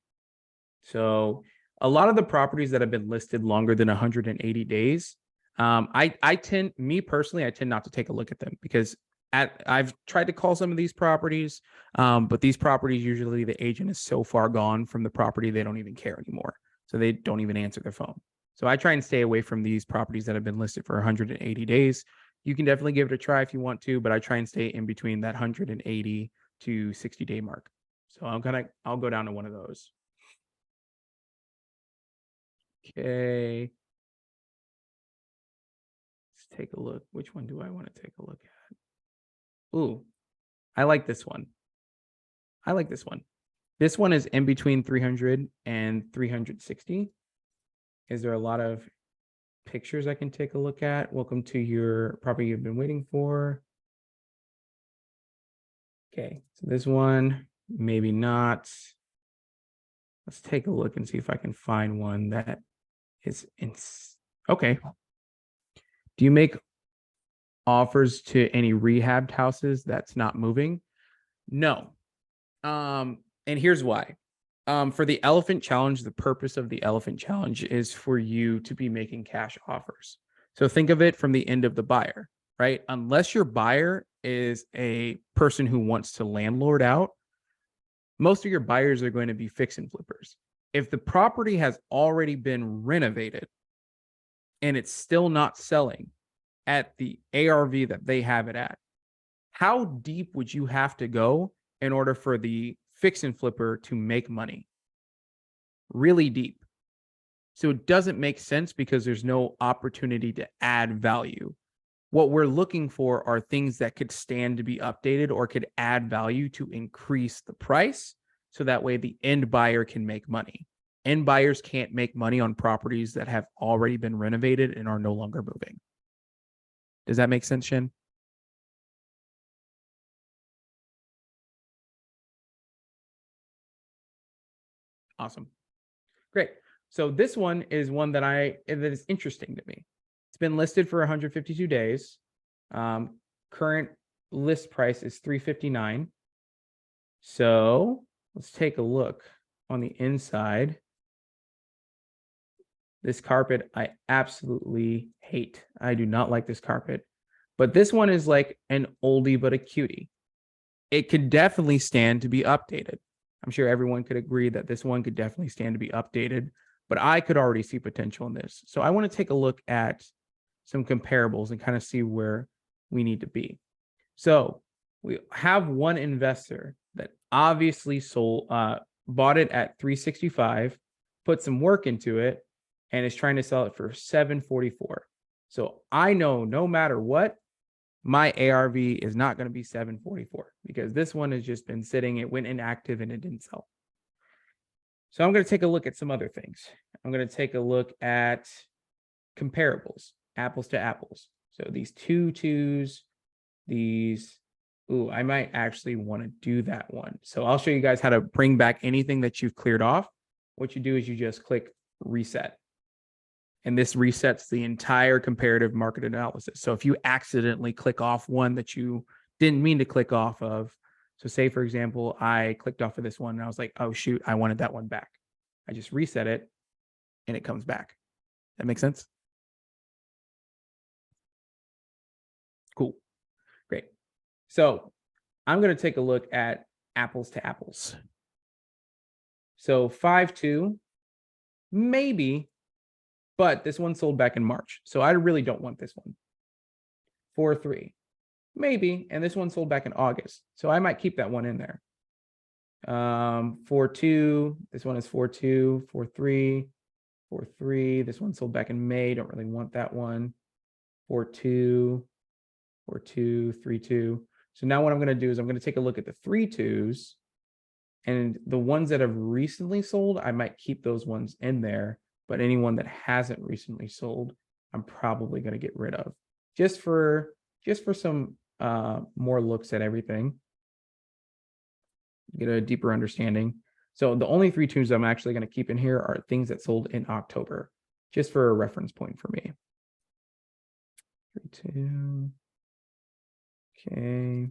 So a lot of the properties that have been listed longer than 180 days, I tend not to take a look at them because I've tried to call some of these properties, but these properties, usually the agent is so far gone from the property, they don't even care anymore. So they don't even answer their phone. So I try and stay away from these properties that have been listed for 180 days. You can definitely give it a try if you want to, but I try and stay in between that 180 to 60-day mark. So I'll go down to one of those. Okay. Let's take a look. Which one do I want to take a look at? Ooh, I like this one. This one is in between 300 and 360. Is there a lot of pictures I can take a look at? Welcome to your property you've been waiting for. Okay, so this one, maybe not. Let's take a look and see if I can find one that is okay. Do you make offers to any rehabbed houses that's not moving? No. And here's why. For the Elephant Challenge, the purpose of the Elephant Challenge is for you to be making cash offers. So think of it from the end of the buyer, right? Unless your buyer is a person who wants to landlord out, most of your buyers are going to be fix and flippers. If the property has already been renovated and it's still not selling at the ARV that they have it at, how deep would you have to go in order for the fix and flipper to make money? Really deep. So it doesn't make sense because there's no opportunity to add value. What we're looking for are things that could stand to be updated or could add value to increase the price. So that way the end buyer can make money. End buyers can't make money on properties that have already been renovated and are no longer moving. Does that make sense, Shin? Awesome. Great. So this one is one that is interesting to me. It's been listed for 152 days. Current list price is $359. So let's take a look on the inside. This carpet, I absolutely hate. I do not like this carpet, but this one is like an oldie but a cutie. It could definitely stand to be updated. I'm sure everyone could agree that this one could definitely stand to be updated, but I could already see potential in this. So I want to take a look at some comparables and kind of see where we need to be. So we have one investor that obviously bought it at 365, put some work into it, and is trying to sell it for 744. So I know no matter what, my ARV is not going to be 744 because this one has just been sitting. It went inactive and it didn't sell. So I'm going to take a look at some other things. I'm going to take a look at comparables, apples to apples. So these 2 2s, these, I might actually want to do that one. So I'll show you guys how to bring back anything that you've cleared off. What you do is you just click reset. And this resets the entire comparative market analysis. So if you accidentally click off one that you didn't mean to click off of, so say, for example, I clicked off of this one and I was like, oh, shoot, I wanted that one back. I just reset it and it comes back. That makes sense? Cool. Great. So I'm going to take a look at apples to apples. So 5.2, maybe, but this one sold back in March. So I really don't want this one. 4.3, maybe, and this one sold back in August. So I might keep that one in there. 4.2, this one is 4.2, 4.3, 4.3. This one sold back in May. Don't really want that one. 4.2, 4.2, 3.2. So now what I'm going to do is I'm going to take a look at the 3.2s, and the ones that have recently sold, I might keep those ones in there. But anyone that hasn't recently sold, I'm probably going to get rid of just for some more looks at everything. get a deeper understanding. So the only 3 tunes I'm actually going to keep in here are things that sold in October, just for a reference point for me. 3, 2. Okay.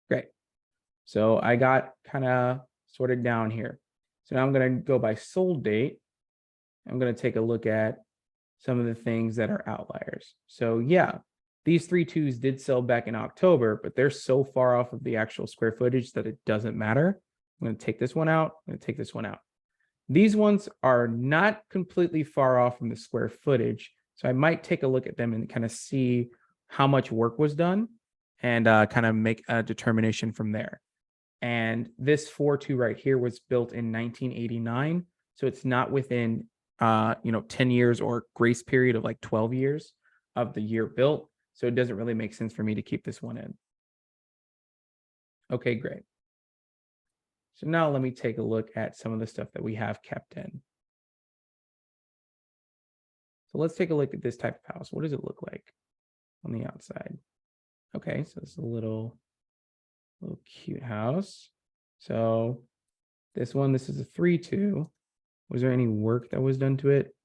Great. So I got kind of sorted down here. So now I'm going to go by sold date. I'm going to take a look at some of the things that are outliers. So yeah, these 3 2s did sell back in October, but they're so far off of the actual square footage that it doesn't matter. I'm going to take this one out. I'm going to take this one out. These ones are not completely far off from the square footage. So I might take a look at them and kind of see how much work was done and kind of make a determination from there. And this 4.2 right here was built in 1989. So it's not within 10 years or grace period of like 12 years of the year built. So it doesn't really make sense for me to keep this one in. Okay, great. So now let me take a look at some of the stuff that we have kept in. So let's take a look at this type of house. What does it look like on the outside? Okay, so it's a little cute house. So this is a 3.2. Was there any work that was done to it?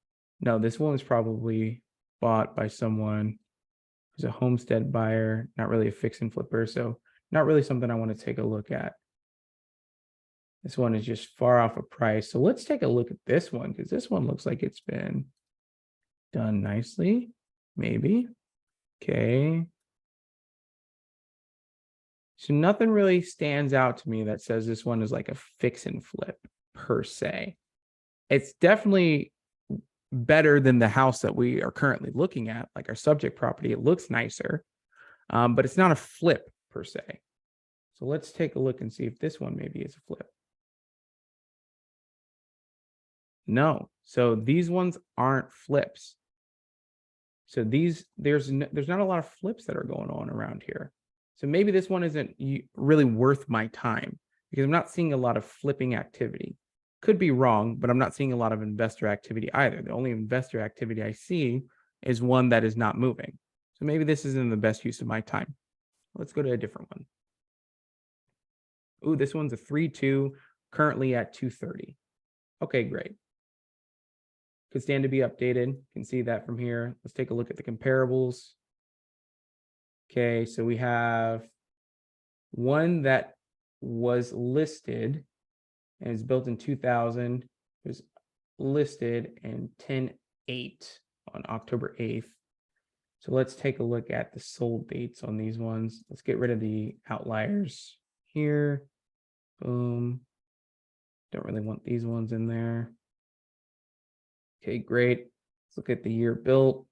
No, this one was probably bought by someone who's a homestead buyer, not really a fix and flipper. So not really something I want to take a look at. This one is just far off a price. So let's take a look at this one, because this one looks like it's been done nicely, maybe. Okay. So nothing really stands out to me that says this one is like a fix and flip per se. It's definitely better than the house that we are currently looking at, like our subject property. It looks nicer, but it's not a flip per se. So let's take a look and see if this one maybe is a flip. No, so these ones aren't flips. So there's not a lot of flips that are going on around here. So maybe this one isn't really worth my time because I'm not seeing a lot of flipping activity. Could be wrong, but I'm not seeing a lot of investor activity either. The only investor activity I see is one that is not moving. So maybe this isn't the best use of my time. Let's go to a different one. Ooh, this one's a 3.2, currently at 230. Okay, great. Could stand to be updated. You can see that from here. Let's take a look at the comparables. Okay, so we have one that was listed and is built in 2000. It was listed in 10/8 on October 8th. So let's take a look at the sold dates on these ones. Let's get rid of the outliers here. Boom. Don't really want these ones in there. Okay, great. Let's look at the year built.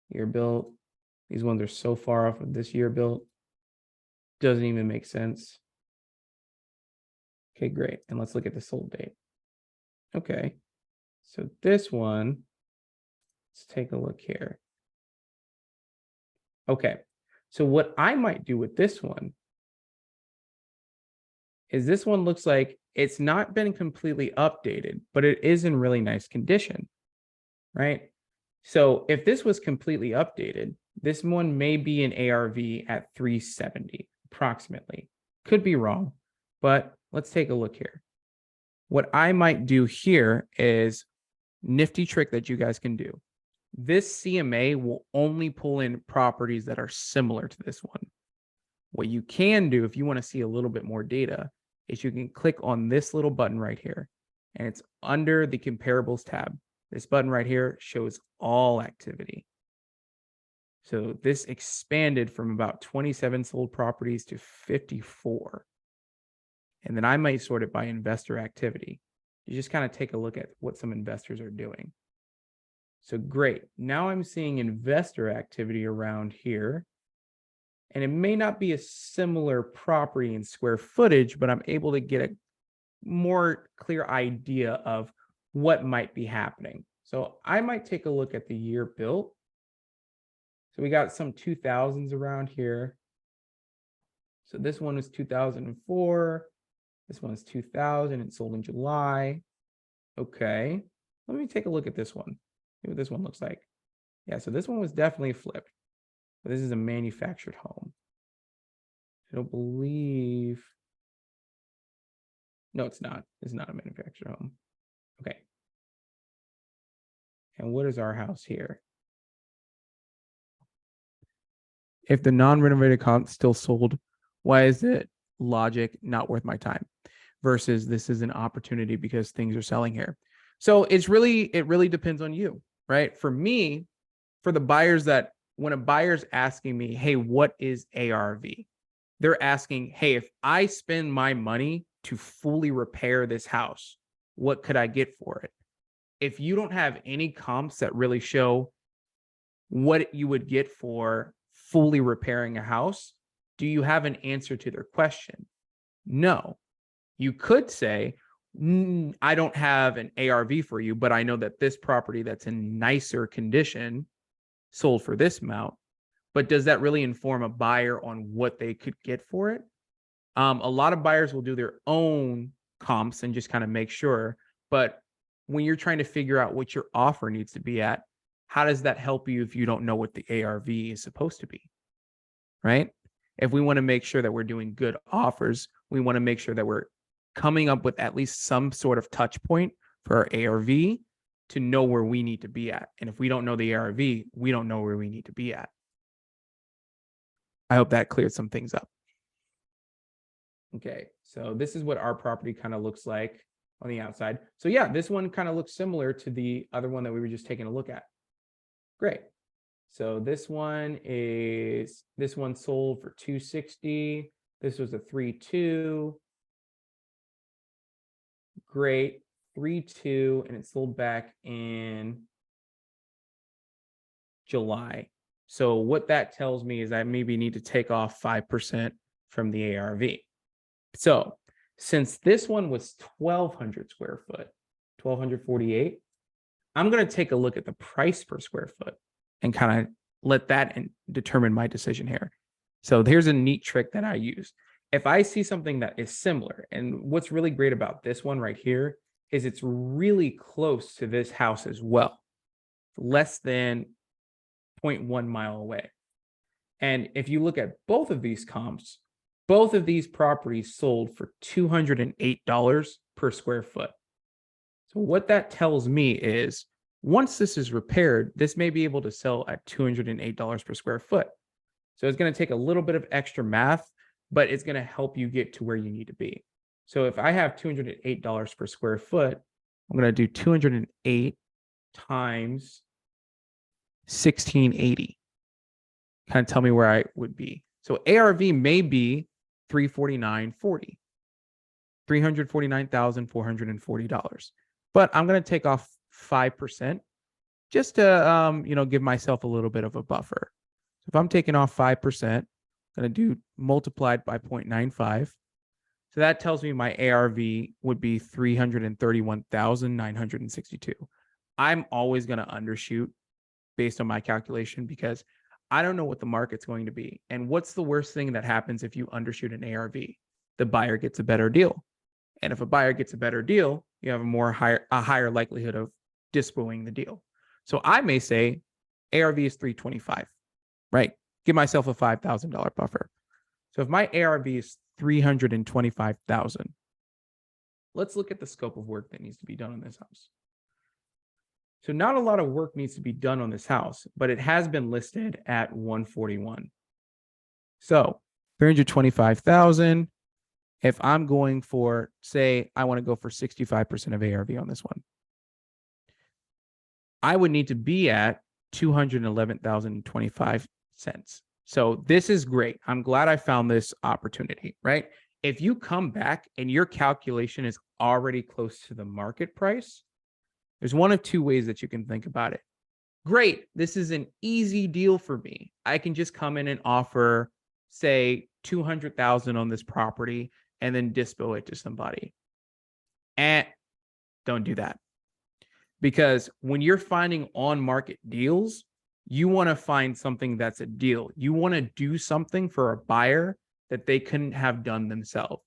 Year built. These ones are so far off of this year built. Doesn't even make sense. Okay, great. And let's look at the sold date. Okay. So this one, let's take a look here. Okay. So what I might do with this one is this one looks like it's not been completely updated, but it is in really nice condition, right? So if this was completely updated, this one may be an ARV at 370 approximately. Could be wrong, but let's take a look here. What I might do here is nifty trick that you guys can do. This CMA will only pull in properties that are similar to this one. What you can do if you want to see a little bit more data is you can click on this little button right here, and it's under the comparables tab. This button right here shows all activity. So this expanded from about 27 sold properties to 54. And then I might sort it by investor activity. You just kind of take a look at what some investors are doing. So great. Now I'm seeing investor activity around here. And it may not be a similar property in square footage, but I'm able to get a more clear idea of what might be happening. So I might take a look at the year built. So we got some 2000s around here. So this one is 2004. This one is 2000. It sold in July. Okay. Let me take a look at this one. See what this one looks like. Yeah, so this one was definitely flipped. But this is a manufactured home. I don't believe. No, it's not. It's not a manufactured home. Okay. And what is our house here? If the non-renovated comp still sold, why is it logic not worth my time? Versus this is an opportunity because things are selling here. So it really depends on you, right? For me, for the buyers that when a buyer's asking me, hey, what is ARV? They're asking, hey, if I spend my money to fully repair this house, what could I get for it? If you don't have any comps that really show what you would get for fully repairing a house, do you have an answer to their question? No. You could say, I don't have an ARV for you, but I know that this property that's in nicer condition sold for this amount. But does that really inform a buyer on what they could get for it? A lot of buyers will do their own comps and just kind of make sure. But when you're trying to figure out what your offer needs to be at, how does that help you if you don't know what the ARV is supposed to be? Right? If we want to make sure that we're doing good offers, we want to make sure that we're coming up with at least some sort of touch point for our ARV to know where we need to be at. And if we don't know the ARV, we don't know where we need to be at. I hope that cleared some things up. Okay, so this is what our property kind of looks like on the outside. So yeah, this one kind of looks similar to the other one that we were just taking a look at. Great. So this one sold for $260. This was a 3.2. Great. 3.2, and it sold back in July. So what that tells me is I maybe need to take off 5% from the ARV. So since this one was 1,200 square foot, 1,248, I'm going to take a look at the price per square foot and kind of let that determine my decision here. So here's a neat trick that I use. If I see something that is similar, and what's really great about this one right here is it's really close to this house as well, less than 0.1 mile away. And if you look at both of these comps, both of these properties sold for $208 per square foot. So what that tells me is once this is repaired, this may be able to sell at $208 per square foot. So it's going to take a little bit of extra math, but it's going to help you get to where you need to be. So if I have $208 per square foot, I'm going to do 208 times 1680. Kind of tell me where I would be. So ARV may be $349.40, $349,440. But I'm going to take off 5% just to give myself a little bit of a buffer. So if I'm taking off 5%, I'm going to do multiplied by 0.95. So that tells me my ARV would be 331,962. I'm always going to undershoot based on my calculation because I don't know what the market's going to be. And what's the worst thing that happens if you undershoot an ARV? The buyer gets a better deal. And if a buyer gets a better deal, you have a higher likelihood of dispoing the deal. So I may say ARV is 325, right? Give myself a $5,000 buffer. So if my ARV is 325,000, let's look at the scope of work that needs to be done on this house. So not a lot of work needs to be done on this house, but it has been listed at 141. So 325,000. If I'm going for, say, I want to go for 65% of ARV on this one, I would need to be at $211,025. So this is great. I'm glad I found this opportunity, right? If you come back and your calculation is already close to the market price, there's one of two ways that you can think about it. Great, this is an easy deal for me. I can just come in and offer, say, $200,000 on this property and then dispo it to somebody. And don't do that. Because when you're finding on-market deals, you want to find something that's a deal. You want to do something for a buyer that they couldn't have done themselves.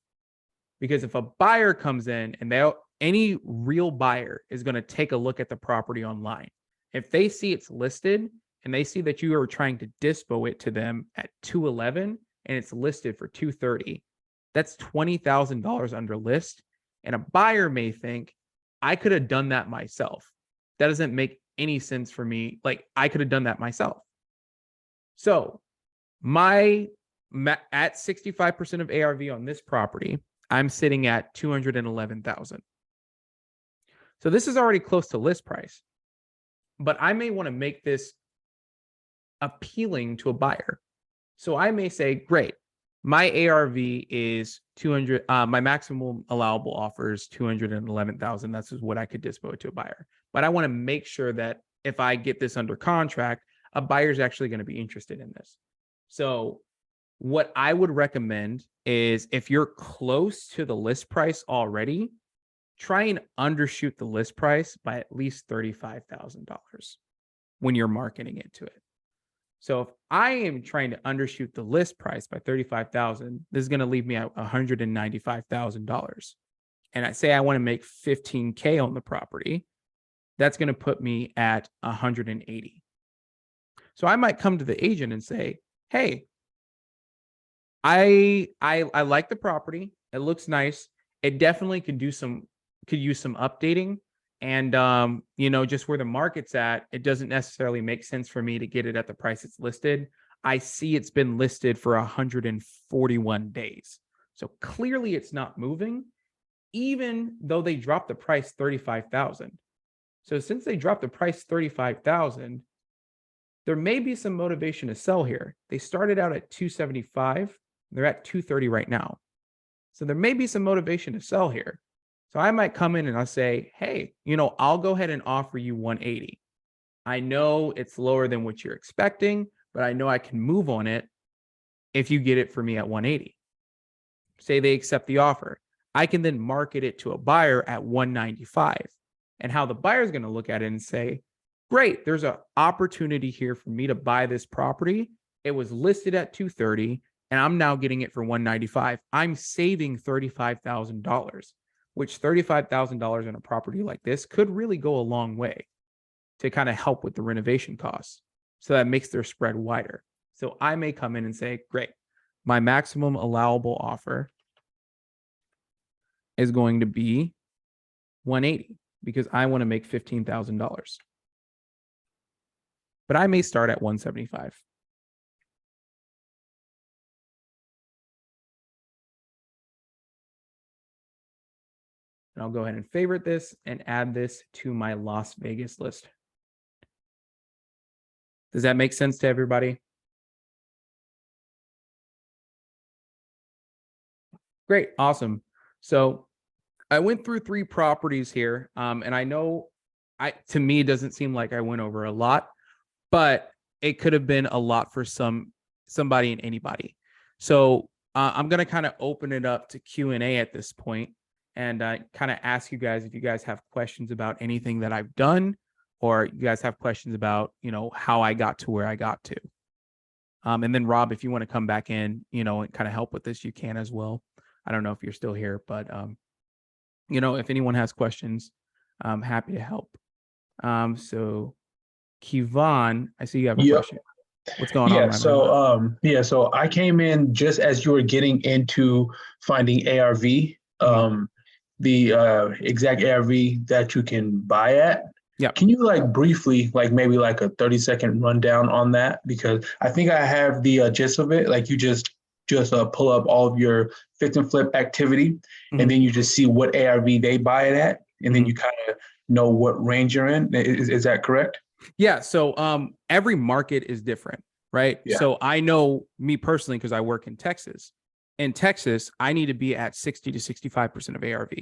Because if a buyer comes in and any real buyer is going to take a look at the property online, If they see it's listed and they see that you are trying to dispo it to them at 211 and it's listed for 230, that's $20,000 under list. And a buyer may think, I could have done that myself. That doesn't make any sense for me. Like, I could have done that myself. So at 65% of ARV on this property, I'm sitting at 211,000. So this is already close to list price, but I may want to make this appealing to a buyer. So I may say, great, my ARV is 200. My maximum allowable offer is 211,000. That's what I could dispo to a buyer. But I want to make sure that if I get this under contract, a buyer is actually going to be interested in this. So what I would recommend is, if you're close to the list price already, try and undershoot the list price by at least $35,000 when you're marketing it to it. So if I am trying to undershoot the list price by $35,000, this is going to leave me at $195,000. And I say I want to make $15K on the property, that's going to put me at $180,000. So I might come to the agent and say, hey, I like the property. It looks nice. It definitely could use some updating. And just where the market's at, it doesn't necessarily make sense for me to get it at the price it's listed. I see it's been listed for 141 days. So clearly it's not moving, even though they dropped the price 35,000. So since they dropped the price 35,000, there may be some motivation to sell here. They started out at 275. They're at 230 right now. So there may be some motivation to sell here. So I might come in and I'll say, hey, I'll go ahead and offer you 180. I know it's lower than what you're expecting, but I know I can move on it if you get it for me at 180. Say they accept the offer. I can then market it to a buyer at 195. And how the buyer is going to look at it and say, great, there's an opportunity here for me to buy this property. It was listed at 230 and I'm now getting it for 195. I'm saving $35,000, which $35,000 in a property like this could really go a long way to kind of help with the renovation costs. So that makes their spread wider. So I may come in and say, great, my maximum allowable offer is going to be 180 because I want to make $15,000. But I may start at 175. And I'll go ahead and favorite this and add this to my Las Vegas list. Does that make sense to everybody? Great, awesome. So I went through 3 properties here, and I know to me, it doesn't seem like I went over a lot, but it could have been a lot for somebody and anybody. So I'm going to kind of open it up to Q&A at this point and kind of ask you guys if you guys have questions about anything that I've done, or you guys have questions about, how I got to where I got to. And then Rob, if you want to come back in, and kind of help with this, you can as well. I don't know if you're still here, but, if anyone has questions, I'm happy to help. So Kevon, I see you have a question. What's going on? So I came in just as you were getting into finding ARV, the exact ARV that you can buy at. Yeah. Can you briefly, maybe a 30-second rundown on that? Because I think I have the gist of it. You just pull up all of your fix and flip activity, and then you just see what ARV they buy it at, and then you kind of know what range you're in. Is that correct? Yeah. So every market is different, right? Yeah. So I know me personally, because I work in Texas. In Texas, I need to be at 60 to 65% of ARV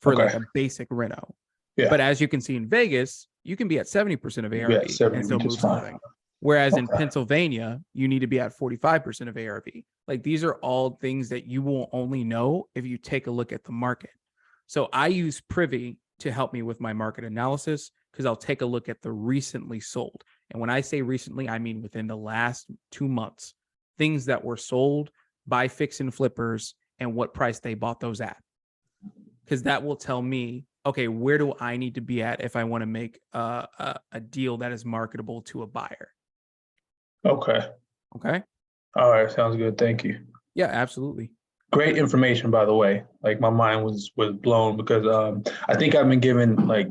for a basic reno. Yeah. But as you can see in Vegas, you can be at 70% of ARV and still move something. Whereas in Pennsylvania, you need to be at 45% of ARV. These are all things that you will only know if you take a look at the market. So I use Privy to help me with my market analysis, because I'll take a look at the recently sold. And when I say recently, I mean within the last 2 months, things that were sold by fix and flippers and what price they bought those at. Because that will tell me, okay, where do I need to be at if I want to make a deal that is marketable to a buyer? Okay. Okay. All right. Sounds good. Thank you. Yeah, absolutely. Great information, by the way. Like my mind was blown because I think I've been given like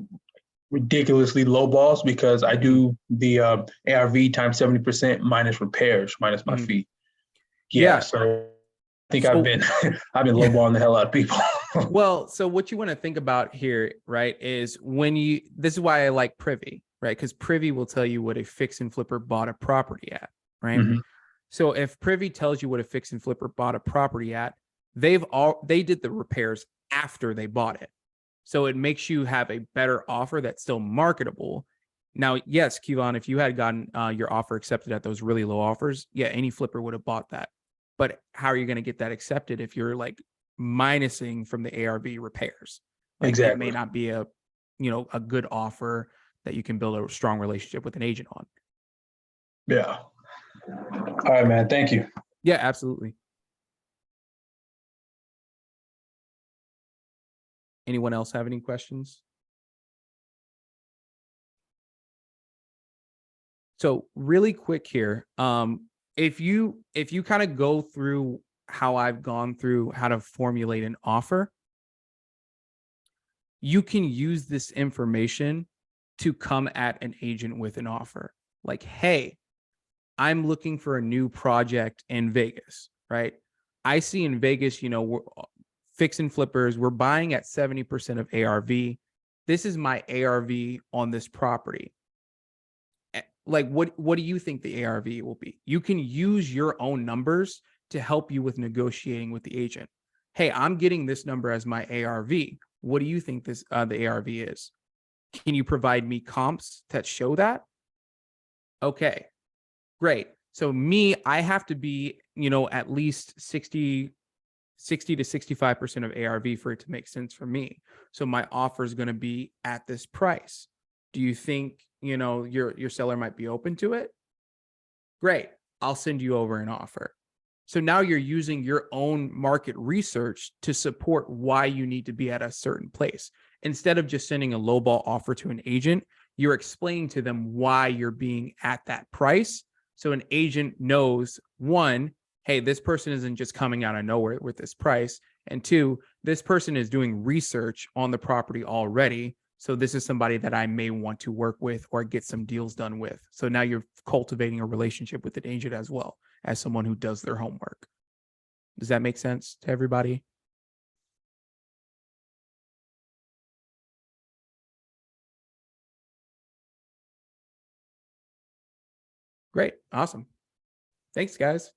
ridiculously low balls because I do the ARV times 70% minus repairs minus my Mhm. fee. Yeah. So I think So- I've been I've been lowballing the hell out of people. Well, so what you want to think about here, right, is this is why I like Privy, right? Because Privy will tell you what a fix and flipper bought a property at, right? Mhm. So if Privy tells you what a fix and flipper bought a property at, they did the repairs after they bought it. So it makes you have a better offer that's still marketable. Now, yes, Kevon, if you had gotten your offer accepted at those really low offers, yeah, any flipper would have bought that. But how are you going to get that accepted if you're like minusing from the ARV repairs? Like it Exactly. may not be a good offer that you can build a strong relationship with an agent on. Yeah. All right, man. Thank you. Yeah, absolutely. Anyone else have any questions? So really quick here, if you kind of go through how I've gone through how to formulate an offer, you can use this information to come at an agent with an offer. Like, hey, I'm looking for a new project in Vegas, right? I see in Vegas, we're fixing flippers. We're buying at 70% of ARV. This is my ARV on this property. Like, what do you think the ARV will be? You can use your own numbers to help you with negotiating with the agent. Hey, I'm getting this number as my ARV. What do you think the ARV is? Can you provide me comps that show that? Okay, great. So I have to be, at least 60 to 65% of ARV for it to make sense for me. So my offer is going to be at this price. Do you think, your seller might be open to it? Great. I'll send you over an offer. So now you're using your own market research to support why you need to be at a certain place. Instead of just sending a lowball offer to an agent, you're explaining to them why you're being at that price. So an agent knows, one, hey, this person isn't just coming out of nowhere with this price. And two, this person is doing research on the property already. So this is somebody that I may want to work with or get some deals done with. So now you're cultivating a relationship with an agent as well as someone who does their homework. Does that make sense to everybody? Great. Awesome. Thanks, guys.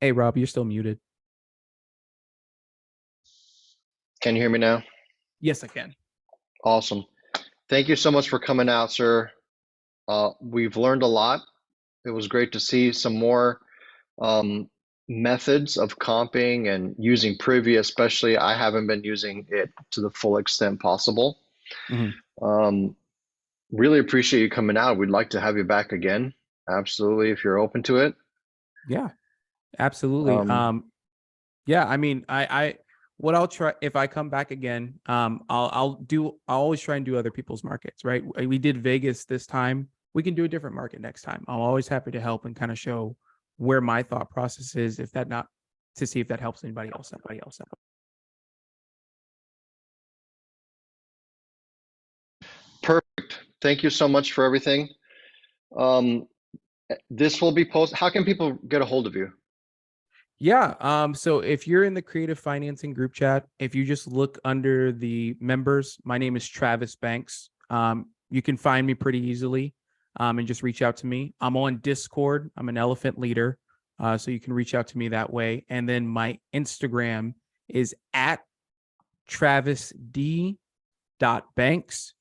Hey, Rob, you're still muted. Can you hear me now? Yes, I can. Awesome. Thank you so much for coming out, sir. We've learned a lot. It was great to see some more methods of comping and using Privy, especially. I haven't been using it to the full extent possible. Really appreciate you coming out. We'd like to have you back again. Absolutely, if you're open to it. Yeah, absolutely. Yeah, I mean, what I'll try if I come back again, I'll always try and do other people's markets, right? We did Vegas this time. We can do a different market next time. I'm always happy to help and kind of show where my thought process is, to see if that helps anybody else. Perfect. Thank you so much for everything. This will be posted. How can people get a hold of you? Yeah. So if you're in the creative financing group chat, if you just look under the members, my name is Travis Banks. You can find me pretty easily and just reach out to me. I'm on Discord. I'm an elephant leader. So you can reach out to me that way. And then my Instagram is at travisd.banks.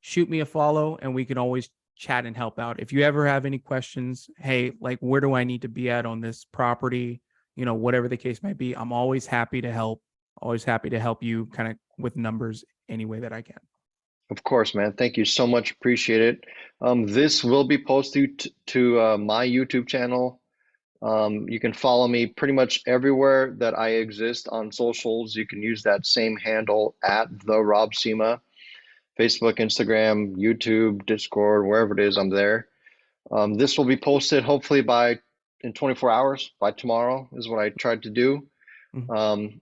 Shoot me a follow and we can always chat and help out. If you ever have any questions, hey, like where do I need to be at on this property? Whatever the case might be, I'm always happy to help. Always happy to help you kind of with numbers any way that I can. Of course, man. Thank you so much. Appreciate it. This will be posted to my YouTube channel You can follow me pretty much everywhere that I exist on socials. You can use that same handle at the Rob Sema, Facebook, Instagram, YouTube, Discord, wherever it is, I'm there. This will be posted hopefully in 24 hours, by tomorrow is what I tried to do. Mhm.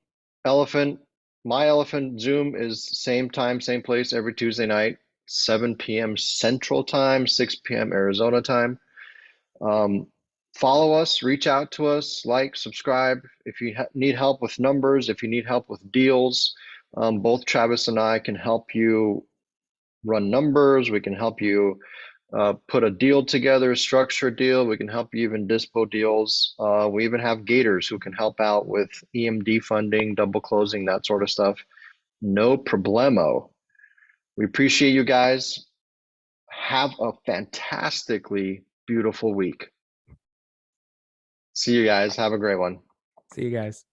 My Elephant Zoom is same time, same place every Tuesday night, 7 p.m. Central Time, 6 p.m. Arizona time. Follow us, reach out to us, like, subscribe. If you need help with numbers, if you need help with deals, both Travis and I can help you run numbers. We can help you put a deal together, structure a deal. We can help you even dispo deals. We even have Gators who can help out with EMD funding, double closing, that sort of stuff. No problemo. We appreciate you guys. Have a fantastically beautiful week. See you guys. Have a great one. See you guys.